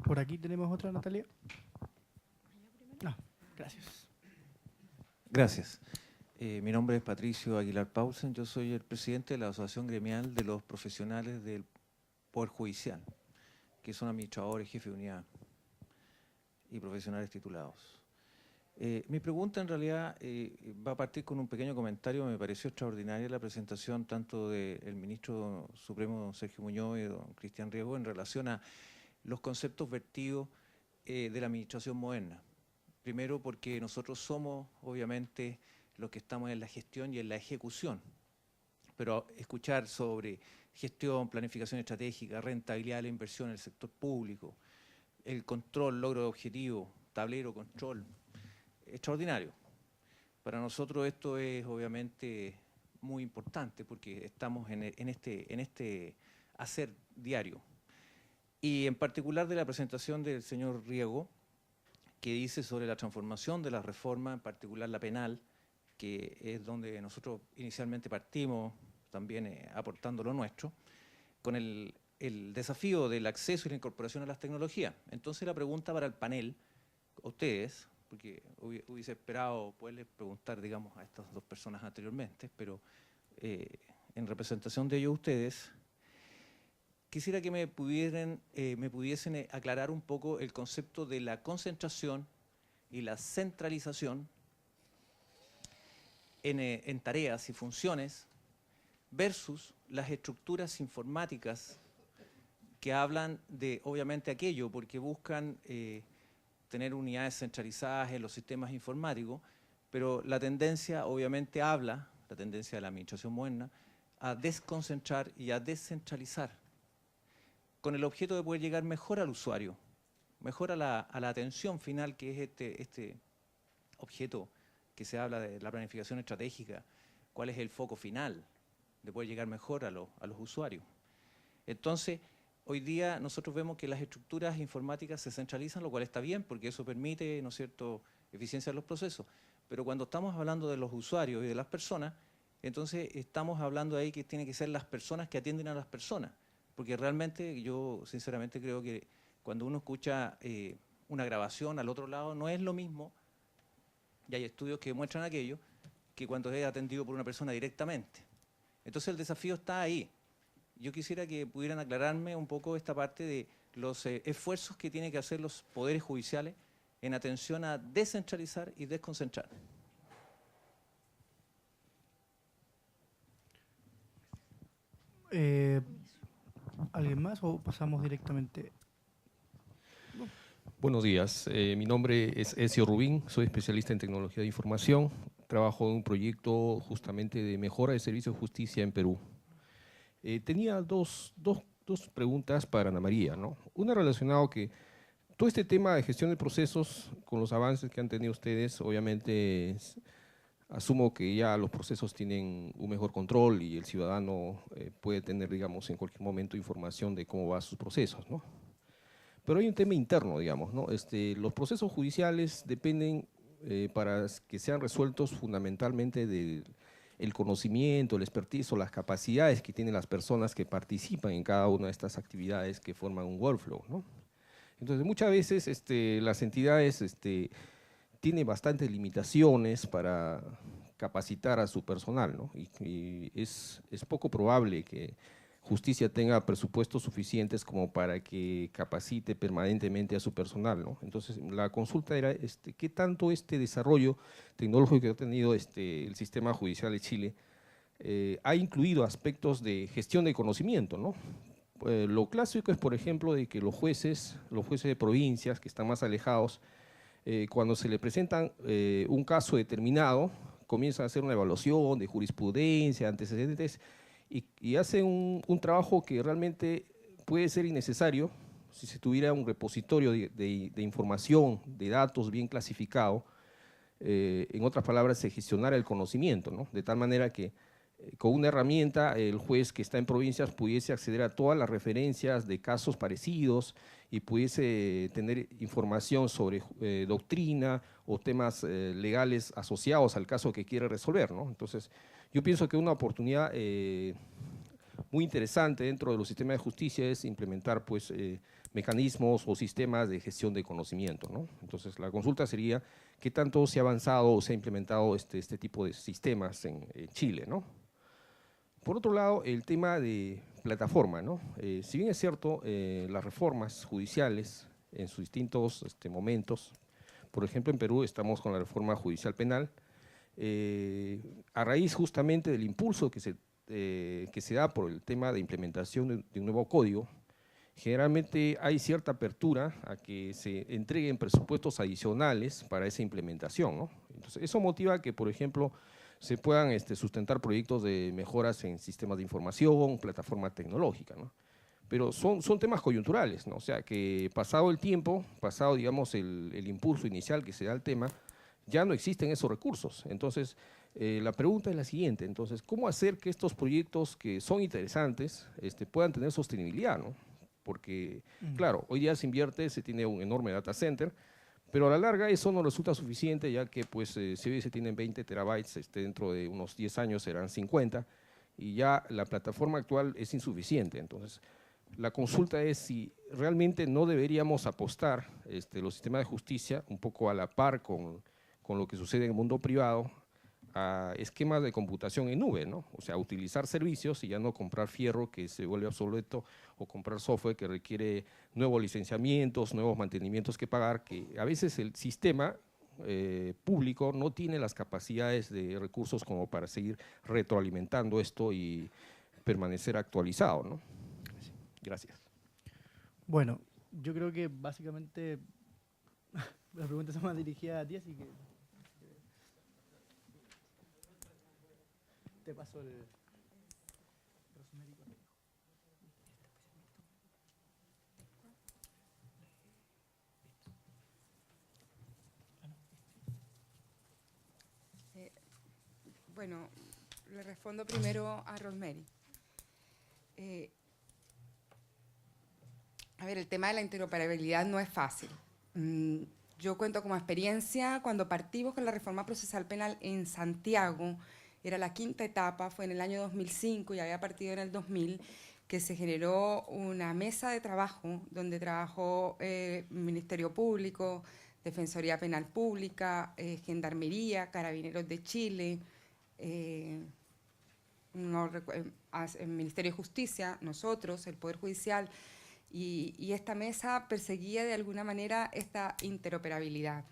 [SPEAKER 1] Por aquí tenemos otra, Natalia. No, gracias.
[SPEAKER 5] Gracias. Mi nombre es Patricio Aguilar Paulsen, yo soy el presidente de la Asociación Gremial de los Profesionales del Poder Judicial, que son administradores, jefes de unidad y profesionales titulados. Mi pregunta en realidad va a partir con un pequeño comentario. Me pareció extraordinaria la presentación tanto del ministro supremo don Sergio Muñoz y don Cristian Riego en relación a los conceptos vertidos de la administración moderna. Primero porque nosotros somos obviamente los que estamos en la gestión y en la ejecución, pero escuchar sobre gestión, planificación estratégica, rentabilidad de la inversión en el sector público, el control, logro de objetivos, tablero, control, extraordinario. Para nosotros esto es obviamente muy importante porque estamos en este hacer diario. Y en particular de la presentación del señor Riego, que dice sobre la transformación de la reforma, en particular la penal, que es donde nosotros inicialmente partimos, también aportando lo nuestro, con el desafío del acceso y la incorporación a las tecnologías. Entonces la pregunta para el panel, a ustedes, porque hubiese esperado poderles preguntar, digamos, a estas dos personas anteriormente, pero en representación de ellos ustedes, quisiera que me pudiesen aclarar un poco el concepto de la concentración y la centralización en tareas y funciones versus las estructuras informáticas que hablan de, obviamente, aquello, porque buscan tener unidades centralizadas en los sistemas informáticos, pero la tendencia, obviamente, la tendencia de la administración moderna, a desconcentrar y a descentralizar, con el objeto de poder llegar mejor al usuario, mejor a la atención final, que es este objeto que se habla de la planificación estratégica, cuál es el foco final, de poder llegar mejor a los usuarios. Entonces, hoy día nosotros vemos que las estructuras informáticas se centralizan, lo cual está bien, porque eso permite, ¿no es cierto?, eficiencia de los procesos. Pero cuando estamos hablando de los usuarios y de las personas, entonces estamos hablando ahí que tienen que ser las personas que atienden a las personas. Porque realmente yo sinceramente creo que cuando uno escucha una grabación al otro lado no es lo mismo, y hay estudios que demuestran aquello, que cuando es atendido por una persona directamente. Entonces el desafío está ahí. Yo quisiera que pudieran aclararme un poco esta parte de los esfuerzos que tienen que hacer los poderes judiciales en atención a descentralizar y desconcentrar.
[SPEAKER 1] ¿Alguien más o pasamos directamente?
[SPEAKER 6] Buenos días, mi nombre es Ezio Rubín, soy especialista en tecnología de información, trabajo en un proyecto justamente de mejora de servicios de justicia en Perú. Tenía dos preguntas para Ana María, ¿no? Una relacionada que todo este tema de gestión de procesos, con los avances que han tenido ustedes, obviamente asumo que ya los procesos tienen un mejor control y el ciudadano puede tener, digamos, en cualquier momento información de cómo van sus procesos, ¿no? Pero hay un tema interno, digamos, ¿no? Los procesos judiciales dependen, para que sean resueltos, fundamentalmente del conocimiento, el expertise o las capacidades que tienen las personas que participan en cada una de estas actividades que forman un workflow, ¿no? Entonces, muchas veces las entidades tienen bastantes limitaciones para capacitar a su personal, ¿no? Y es poco probable que Justicia tenga presupuestos suficientes como para que capacite permanentemente a su personal, ¿no? Entonces, la consulta era, ¿qué tanto este desarrollo tecnológico que ha tenido el sistema judicial de Chile ha incluido aspectos de gestión de conocimiento, ¿no? Lo clásico es, por ejemplo, de que los jueces de provincias que están más alejados, cuando se le presentan un caso determinado, comienzan a hacer una evaluación de jurisprudencia, antecedentes, y hacen un trabajo que realmente puede ser innecesario si se tuviera un repositorio de información, de datos bien clasificado. En otras palabras, se gestionara el conocimiento, ¿no? De tal manera que con una herramienta el juez que está en provincias pudiese acceder a todas las referencias de casos parecidos y pudiese tener información sobre doctrina o temas legales asociados al caso que quiere resolver, ¿no? Entonces, yo pienso que una oportunidad muy interesante dentro de los sistemas de justicia es implementar, pues, mecanismos o sistemas de gestión de conocimiento, ¿no? Entonces, la consulta sería qué tanto se ha avanzado o se ha implementado este tipo de sistemas en Chile, ¿no? Por otro lado, el tema de plataforma, ¿no? Si bien es cierto, las reformas judiciales en sus distintos momentos, por ejemplo, en Perú estamos con la reforma judicial penal, a raíz justamente del impulso que se da por el tema de implementación de un nuevo código, generalmente hay cierta apertura a que se entreguen presupuestos adicionales para esa implementación, ¿no? Entonces, eso motiva que, por ejemplo, se puedan sustentar proyectos de mejoras en sistemas de información, plataforma tecnológica, ¿no? Pero son temas coyunturales, ¿no? O sea, que pasado el tiempo, pasado, digamos, el impulso inicial que se da al tema, ya no existen esos recursos. Entonces, la pregunta es la siguiente, entonces, ¿cómo hacer que estos proyectos que son interesantes puedan tener sostenibilidad, ¿no? Porque, claro, hoy día se invierte, se tiene un enorme data center, pero a la larga eso no resulta suficiente, ya que pues, si hoy se tienen 20 terabytes, dentro de unos 10 años serán 50, y ya la plataforma actual es insuficiente. Entonces, la consulta es si realmente no deberíamos apostar los sistemas de justicia un poco a la par con lo que sucede en el mundo privado, a esquemas de computación en nube, ¿no? O sea, utilizar servicios y ya no comprar fierro que se vuelve obsoleto, o comprar software que requiere nuevos licenciamientos, nuevos mantenimientos que pagar, que a veces el sistema público no tiene las capacidades de recursos como para seguir retroalimentando esto y permanecer actualizado, ¿no? Gracias.
[SPEAKER 1] Bueno, yo creo que básicamente las preguntas son más dirigidas a ti, así que te paso el...
[SPEAKER 2] Bueno, le respondo primero a Rosemary. A ver, el tema de la interoperabilidad no es fácil. Yo cuento como experiencia, cuando partimos con la reforma procesal penal en Santiago, era la 5ª etapa, fue en el año 2005 y había partido en el 2000, que se generó una mesa de trabajo donde trabajó Ministerio Público, Defensoría Penal Pública, Gendarmería, Carabineros de Chile, el Ministerio de Justicia, nosotros, el Poder Judicial, y esta mesa perseguía de alguna manera esta interoperabilidad.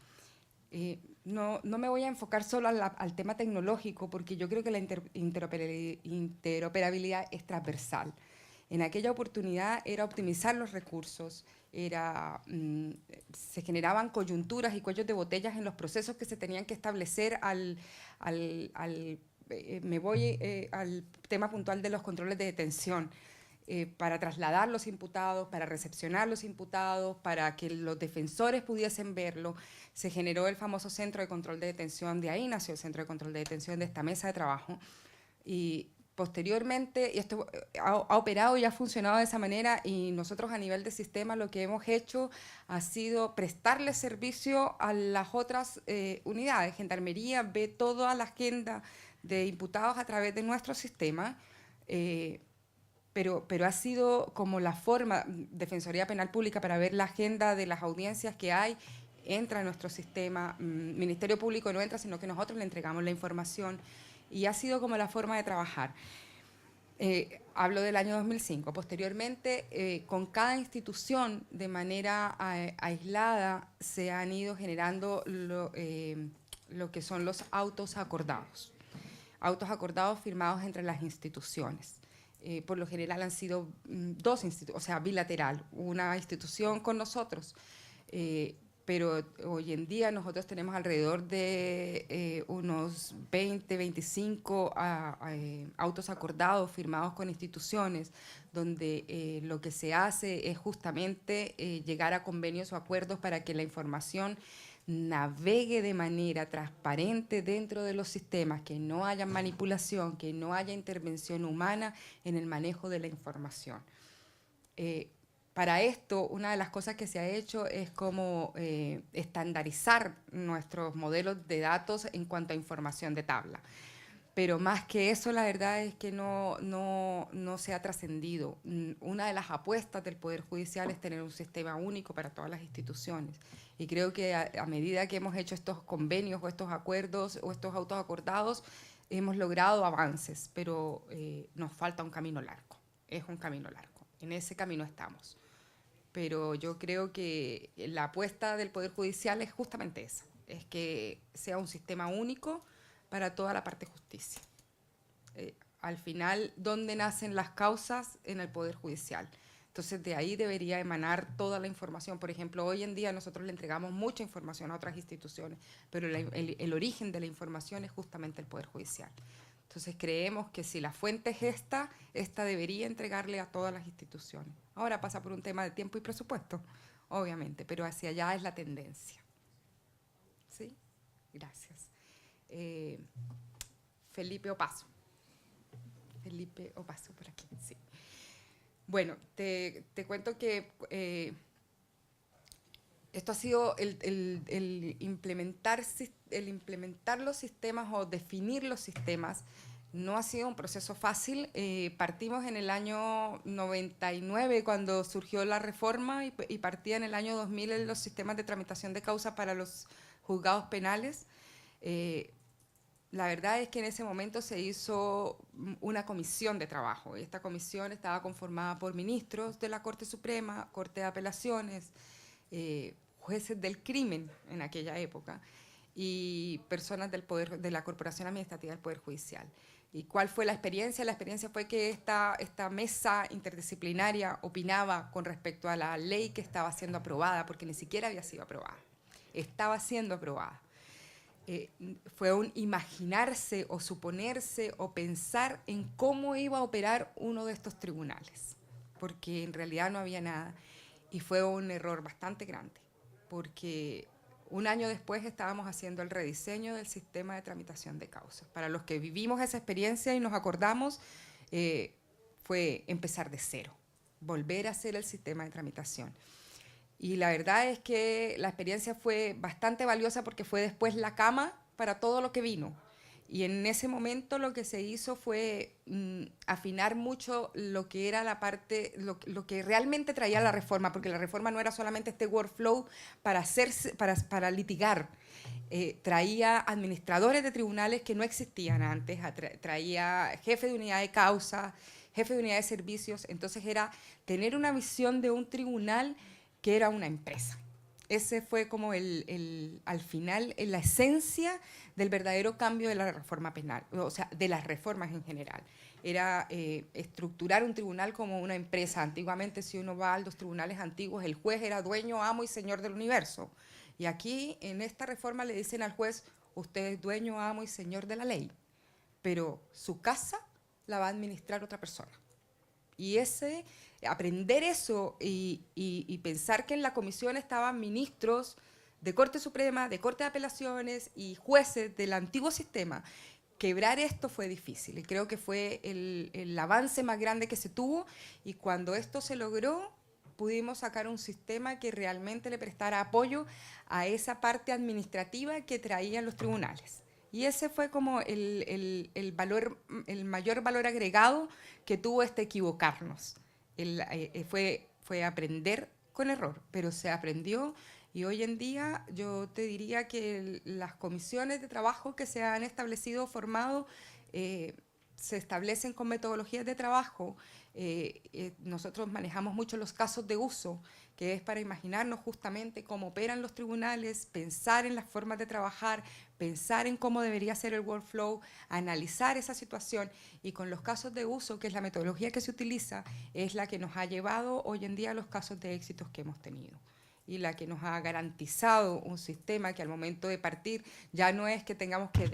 [SPEAKER 2] No me voy a enfocar solo al tema tecnológico, porque yo creo que la interoperabilidad es transversal. En aquella oportunidad era optimizar los recursos, se generaban coyunturas y cuellos de botellas en los procesos que se tenían que establecer me voy al tema puntual de los controles de detención, para trasladar los imputados, para recepcionar los imputados, para que los defensores pudiesen verlo. Se generó el famoso Centro de Control de Detención, de ahí nació el Centro de Control de Detención, de esta mesa de trabajo, y posteriormente, y esto ha operado y ha funcionado de esa manera, y nosotros a nivel de sistema lo que hemos hecho ha sido prestarle servicio a las otras unidades. Gendarmería ve toda la agenda de imputados a través de nuestro sistema, pero ha sido como la forma, Defensoría Penal Pública, para ver la agenda de las audiencias que hay, entra en nuestro sistema, Ministerio Público no entra, sino que nosotros le entregamos la información, y ha sido como la forma de trabajar. Hablo del año 2005. Posteriormente, con cada institución de manera aislada se han ido generando lo que son los autos acordados. Autos acordados firmados entre las instituciones. Por lo general han sido dos instituciones, o sea, bilateral, una institución con nosotros, pero hoy en día nosotros tenemos alrededor de unos 20, 25 autos acordados firmados con instituciones, donde lo que se hace es justamente llegar a convenios o acuerdos para que la información navegue de manera transparente dentro de los sistemas, que no haya manipulación, que no haya intervención humana en el manejo de la información. Para esto, una de las cosas que se ha hecho es como estandarizar nuestros modelos de datos en cuanto a información de tabla. Pero más que eso, la verdad es que no se ha trascendido. Una de las apuestas del Poder Judicial es tener un sistema único para todas las instituciones. Y creo que a medida que hemos hecho estos convenios o estos acuerdos o estos autos acordados, hemos logrado avances, pero nos falta un camino largo. Es un camino largo. En ese camino estamos. Pero yo creo que la apuesta del Poder Judicial es justamente esa, es que sea un sistema único para toda la parte de justicia. Al final, ¿dónde nacen las causas? En el Poder Judicial. Entonces, de ahí debería emanar toda la información. Por ejemplo, hoy en día nosotros le entregamos mucha información a otras instituciones, pero el origen de la información es justamente el Poder Judicial. Entonces, creemos que si la fuente es esta debería entregarle a todas las instituciones. Ahora pasa por un tema de tiempo y presupuesto, obviamente, pero hacia allá es la tendencia. ¿Sí? Gracias. Felipe Opaso. Felipe Opaso, por aquí, sí. Bueno, te cuento que esto ha sido el implementar los sistemas o definir los sistemas. No ha sido un proceso fácil. Partimos en el año 99 cuando surgió la reforma y partía en el año 2000 en los sistemas de tramitación de causa para los juzgados penales. La verdad es que en ese momento se hizo una comisión de trabajo. Esta comisión estaba conformada por ministros de la Corte Suprema, Corte de Apelaciones, jueces del crimen en aquella época y personas de la Corporación Administrativa del Poder Judicial. ¿Y cuál fue la experiencia? La experiencia fue que esta mesa interdisciplinaria opinaba con respecto a la ley que estaba siendo aprobada, porque ni siquiera había sido aprobada, estaba siendo aprobada. Fue un imaginarse o suponerse o pensar en cómo iba a operar uno de estos tribunales, porque en realidad no había nada. Y fue un error bastante grande, porque un año después estábamos haciendo el rediseño del sistema de tramitación de causas. Para los que vivimos esa experiencia y nos acordamos, fue empezar de cero, volver a hacer el sistema de tramitación. Y la verdad es que la experiencia fue bastante valiosa porque fue después la cama para todo lo que vino. Y en ese momento lo que se hizo fue afinar mucho lo que era la parte, lo que realmente traía la reforma, porque la reforma no era solamente este workflow para litigar. Traía administradores de tribunales que no existían antes, traía jefe de unidad de causa, jefe de unidad de servicios. Entonces era tener una visión de un tribunal que era una empresa. Ese fue como al final, la esencia del verdadero cambio de la reforma penal, o sea, de las reformas en general. Era estructurar un tribunal como una empresa. Antiguamente, si uno va a los tribunales antiguos, el juez era dueño, amo y señor del universo. Y aquí, en esta reforma, le dicen al juez, usted es dueño, amo y señor de la ley, pero su casa la va a administrar otra persona. Y aprender eso y pensar que en la comisión estaban ministros de Corte Suprema, de Corte de Apelaciones y jueces del antiguo sistema, quebrar esto fue difícil. Y creo que fue el avance más grande que se tuvo. Y cuando esto se logró, pudimos sacar un sistema que realmente le prestara apoyo a esa parte administrativa que traían los tribunales. Y ese fue como el mayor valor agregado que tuvo equivocarnos. Fue aprender con error, pero se aprendió. Y hoy en día yo te diría que las comisiones de trabajo que se han establecido o formado se establecen con metodologías de trabajo. Nosotros manejamos mucho los casos de uso, que es para imaginarnos justamente cómo operan los tribunales, pensar en las formas de trabajar, pensar en cómo debería ser el workflow, analizar esa situación. Y con los casos de uso, que es la metodología que se utiliza, es la que nos ha llevado hoy en día a los casos de éxitos que hemos tenido. Y la que nos ha garantizado un sistema que al momento de partir ya no es que tengamos que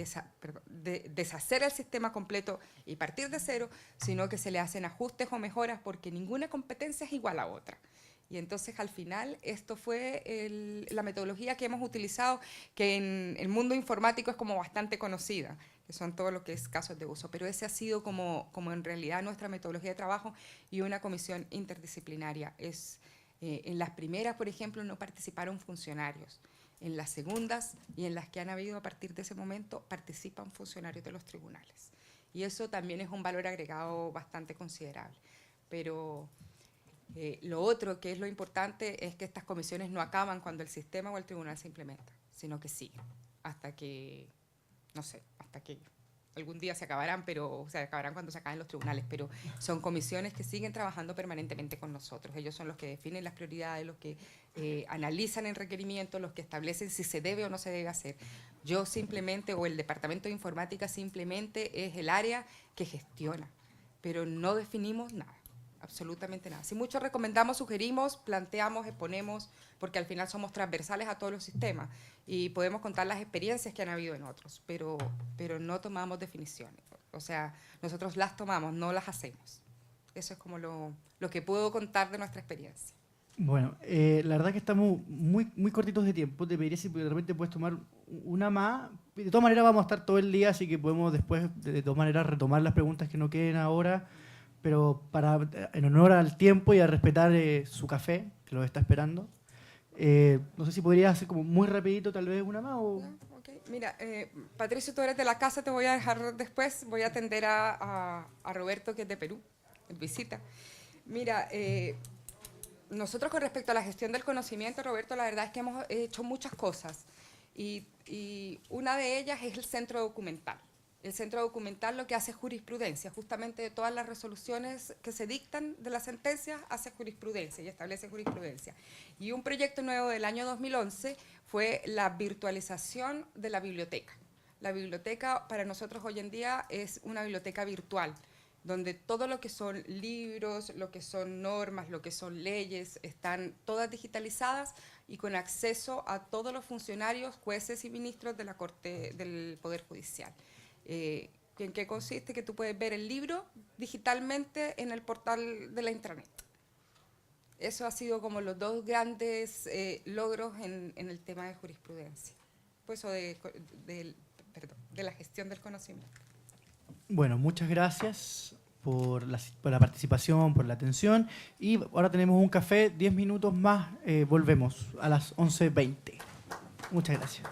[SPEAKER 2] deshacer el sistema completo y partir de cero, sino que se le hacen ajustes o mejoras porque ninguna competencia es igual a otra. Y entonces al final esto fue la metodología que hemos utilizado, que en el mundo informático es como bastante conocida, que son todo lo que es casos de uso. Pero ese ha sido como en realidad nuestra metodología de trabajo y una comisión interdisciplinaria. En las primeras, por ejemplo, no participaron funcionarios. En las segundas y en las que han habido a partir de ese momento, participan funcionarios de los tribunales. Y eso también es un valor agregado bastante considerable. Pero lo otro, que es lo importante, es que estas comisiones no acaban cuando el sistema o el tribunal se implementa, sino que siguen hasta que, no sé, hasta que algún día se acabarán, pero se acabarán cuando se acaben los tribunales, pero son comisiones que siguen trabajando permanentemente con nosotros. Ellos son los que definen las prioridades, los que analizan el requerimiento, los que establecen si se debe o no se debe hacer. Yo simplemente, o el Departamento de Informática simplemente es el área que gestiona, pero no definimos nada, absolutamente nada. Si mucho recomendamos, sugerimos, planteamos, exponemos, porque al final somos transversales a todos los sistemas y podemos contar las experiencias que han habido en otros, pero no tomamos definiciones. O sea, nosotros las tomamos, no las hacemos. Eso es como lo que puedo contar de nuestra experiencia.
[SPEAKER 1] Bueno, la verdad que estamos muy cortitos de tiempo. Te pediría si de repente puedes tomar una más. De todas maneras vamos a estar todo el día, así que podemos después, de todas maneras, retomar las preguntas que no queden ahora, pero en honor al tiempo y a respetar su café, que lo está esperando. No sé si podría hacer como muy rapidito tal vez una más o...
[SPEAKER 2] Okay. Mira, Patricio, tú eres de la casa, te voy a dejar después, voy a atender a Roberto, que es de Perú, en visita. Mira, nosotros con respecto a la gestión del conocimiento, Roberto, la verdad es que hemos hecho muchas cosas y una de ellas es el centro documental. El centro documental lo que hace es jurisprudencia, justamente de todas las resoluciones que se dictan de las sentencias hace jurisprudencia y establece jurisprudencia. Y un proyecto nuevo del año 2011 fue la virtualización de la biblioteca. La biblioteca para nosotros hoy en día es una biblioteca virtual, donde todo lo que son libros, lo que son normas, lo que son leyes, están todas digitalizadas y con acceso a todos los funcionarios, jueces y ministros de la Corte del Poder Judicial. ¿En qué consiste? Que tú puedes ver el libro digitalmente en el portal de la intranet. Eso ha sido como los dos grandes logros en el tema de jurisprudencia, pues, de la gestión del conocimiento.
[SPEAKER 1] Bueno, muchas gracias por la participación, por la atención. Y ahora tenemos un café, 10 minutos más, volvemos a las 11:20. Muchas gracias.